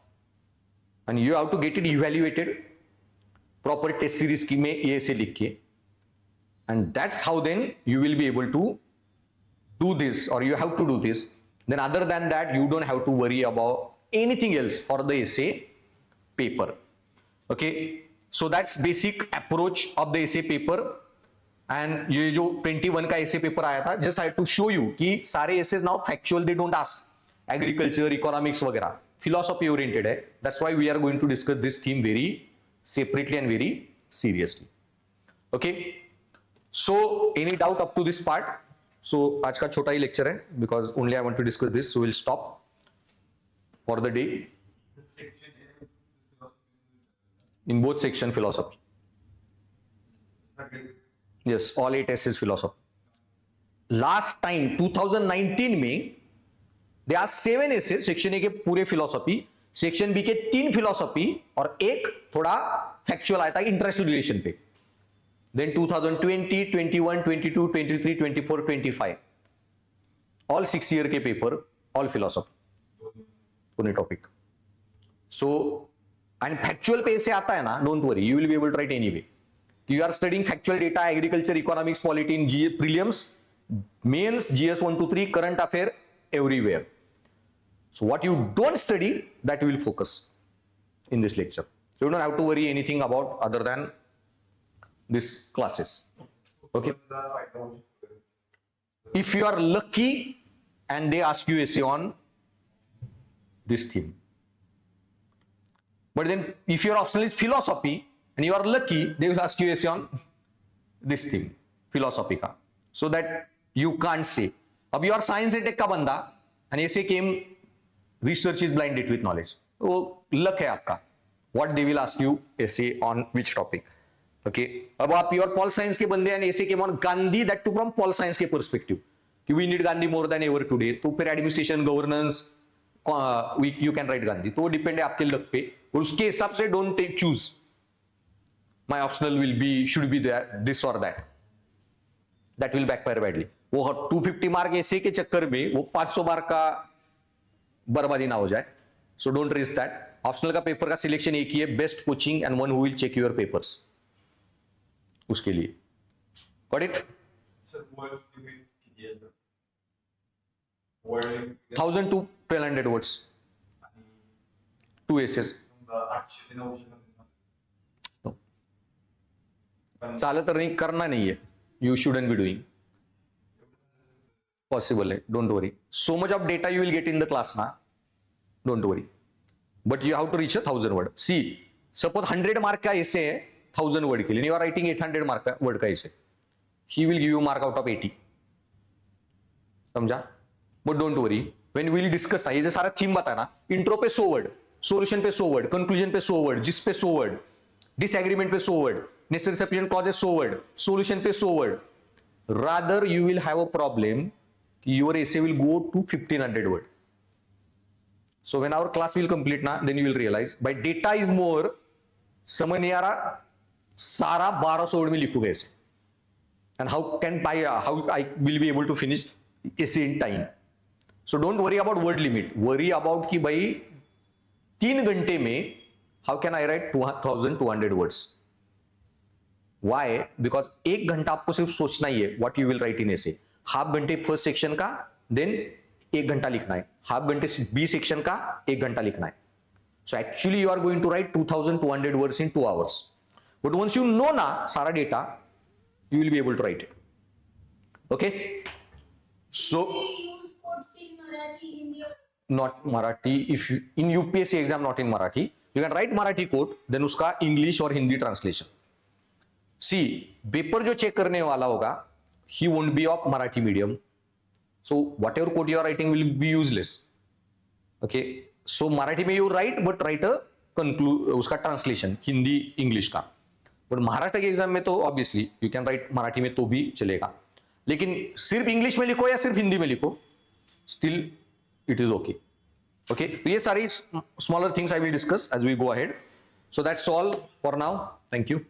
and you have to get it evaluated proper test series की में ये ऐसे लिख के, and that's how then you will be able to do this, or you have to do this. Then other than that, you don't have to worry about anything else for the essay paper. Okay, so that's basic approach of the essay paper. And ये जो 21 का essay paper आया था, just I have to show you कि सारे essays now factual, they don't ask agriculture, economics वगैरह, philosophy oriented है. That's why we are going to discuss this theme very separately and very seriously. Okay, so any doubt up to this part? So आज का छोटा ही lecture है, because only I want to discuss this, so we'll stop for the day. In both section philosophy. Yes, all 8 essays philosophy. Last time 2019 में there are 7 essays, section A के पूरे philosophy, section B के 3 philosophy और एक थोड़ा factual आया था international relation पे. Then 2020, 21, 22, 23, 24, 25, all 6 year के पेपर, all philosophy, पूरे टॉपिक. So and factual पे ऐसे आता है ना, don't worry, you will be able to write anyway. You are studying factual data, agriculture, economics, polity in GA prelims, mains, GS 1 to 3, current affair, everywhere. So what you don't study, that you will focus in this lecture. So you don't have to worry anything about other than these classes. Okay. If you are lucky and they ask you essay on this theme, but then if your option is philosophy and you are lucky, they will ask you essay on this theme, philosophy का, so that you can't say. अब you are science and tech का बंदा and essay came research is blinded with knowledge, वो luck है आपका. What they will ask you essay on which topic. Okay, अब आप pure pol science के बंदे and essay came on Gandhi, that too from pol science के perspective, कि we need Gandhi more than ever today, तो फिर administration governance you can write Gandhi, तो वो depend है आपके luck पे, और उसके हिसाब से don't take choose my optional will be, should be there, this or that, that will backfire badly. वो 250 मार्क ऐसे के चक्कर में वो 500 मार्क का बर्बादी ना हो जाए. So don't risk that. Optional का पेपर का सिलेक्शन एक ही है, best coaching and one who will check your papers, उसके लिए. Got it? 1000 to 1200 words, 2 essays. चालत नहीं, करना नहीं है, you shouldn't be doing. Possible है, don't worry. So much of data you will get in the class ना, don't worry, but you have to reach 1000 word. See suppose 100 mark का essay है 1000 word के लिए, यू आर राइटिंग 800 मार्क का word का essay, he will give you mark out of 80. समझा? But don't worry, when we will discuss ना, ये जो सारा थीम बताया ना, इंट्रो पे 100 वर्ड, सॉल्यूशन पे 100 वर्ड, कंक्लूजन पे 100 वर्ड, जिस पे 100 वर्ड, डिसएग्रीमेंट पे 100 word, necessary sufficient clauses 100 word, solution पे 100 word. Rather you will have a problem, your essay will go to 1500 word. So when our class will complete na, then you will realize by data is more, समझ नहीं आ रहा, सारा 1200 word में लिखूंगा ऐसे, and how I will be able to finish essay in time. So don't worry about word limit, worry about कि भाई 3 घंटे में how can I write 2200 words. Why? Because 1 घंटा आपको सिर्फ सोचना ही है what you will write in essay. Half घंटे फर्स्ट सेक्शन का, then 1 घंटा लिखना है, हाफ घंटे बी सेक्शन का 1 घंटा लिखना है. So actually you are going to write 2200 words in 2 hours. But once you know na सारा data, you will be able to write it. Okay? So not Marathi. If you, in UPSC exam not in Marathi, you can write Marathi code, then उसका English और Hindi translation. See, paper जो check करने वाला होगा, he won't be of Marathi medium. So whatever code you are writing will be useless. Okay? So Marathi में you write, but write a उसका translation Hindi English का. But Maharashtra के एग्जाम में तो obviously you can write Marathi में तो भी चलेगा. लेकिन सिर्फ इंग्लिश में लिखो या सिर्फ हिंदी में लिखो, still it is okay. Okay, तो ये सारी smaller things I will discuss as we go ahead. So that's all for now. Thank you.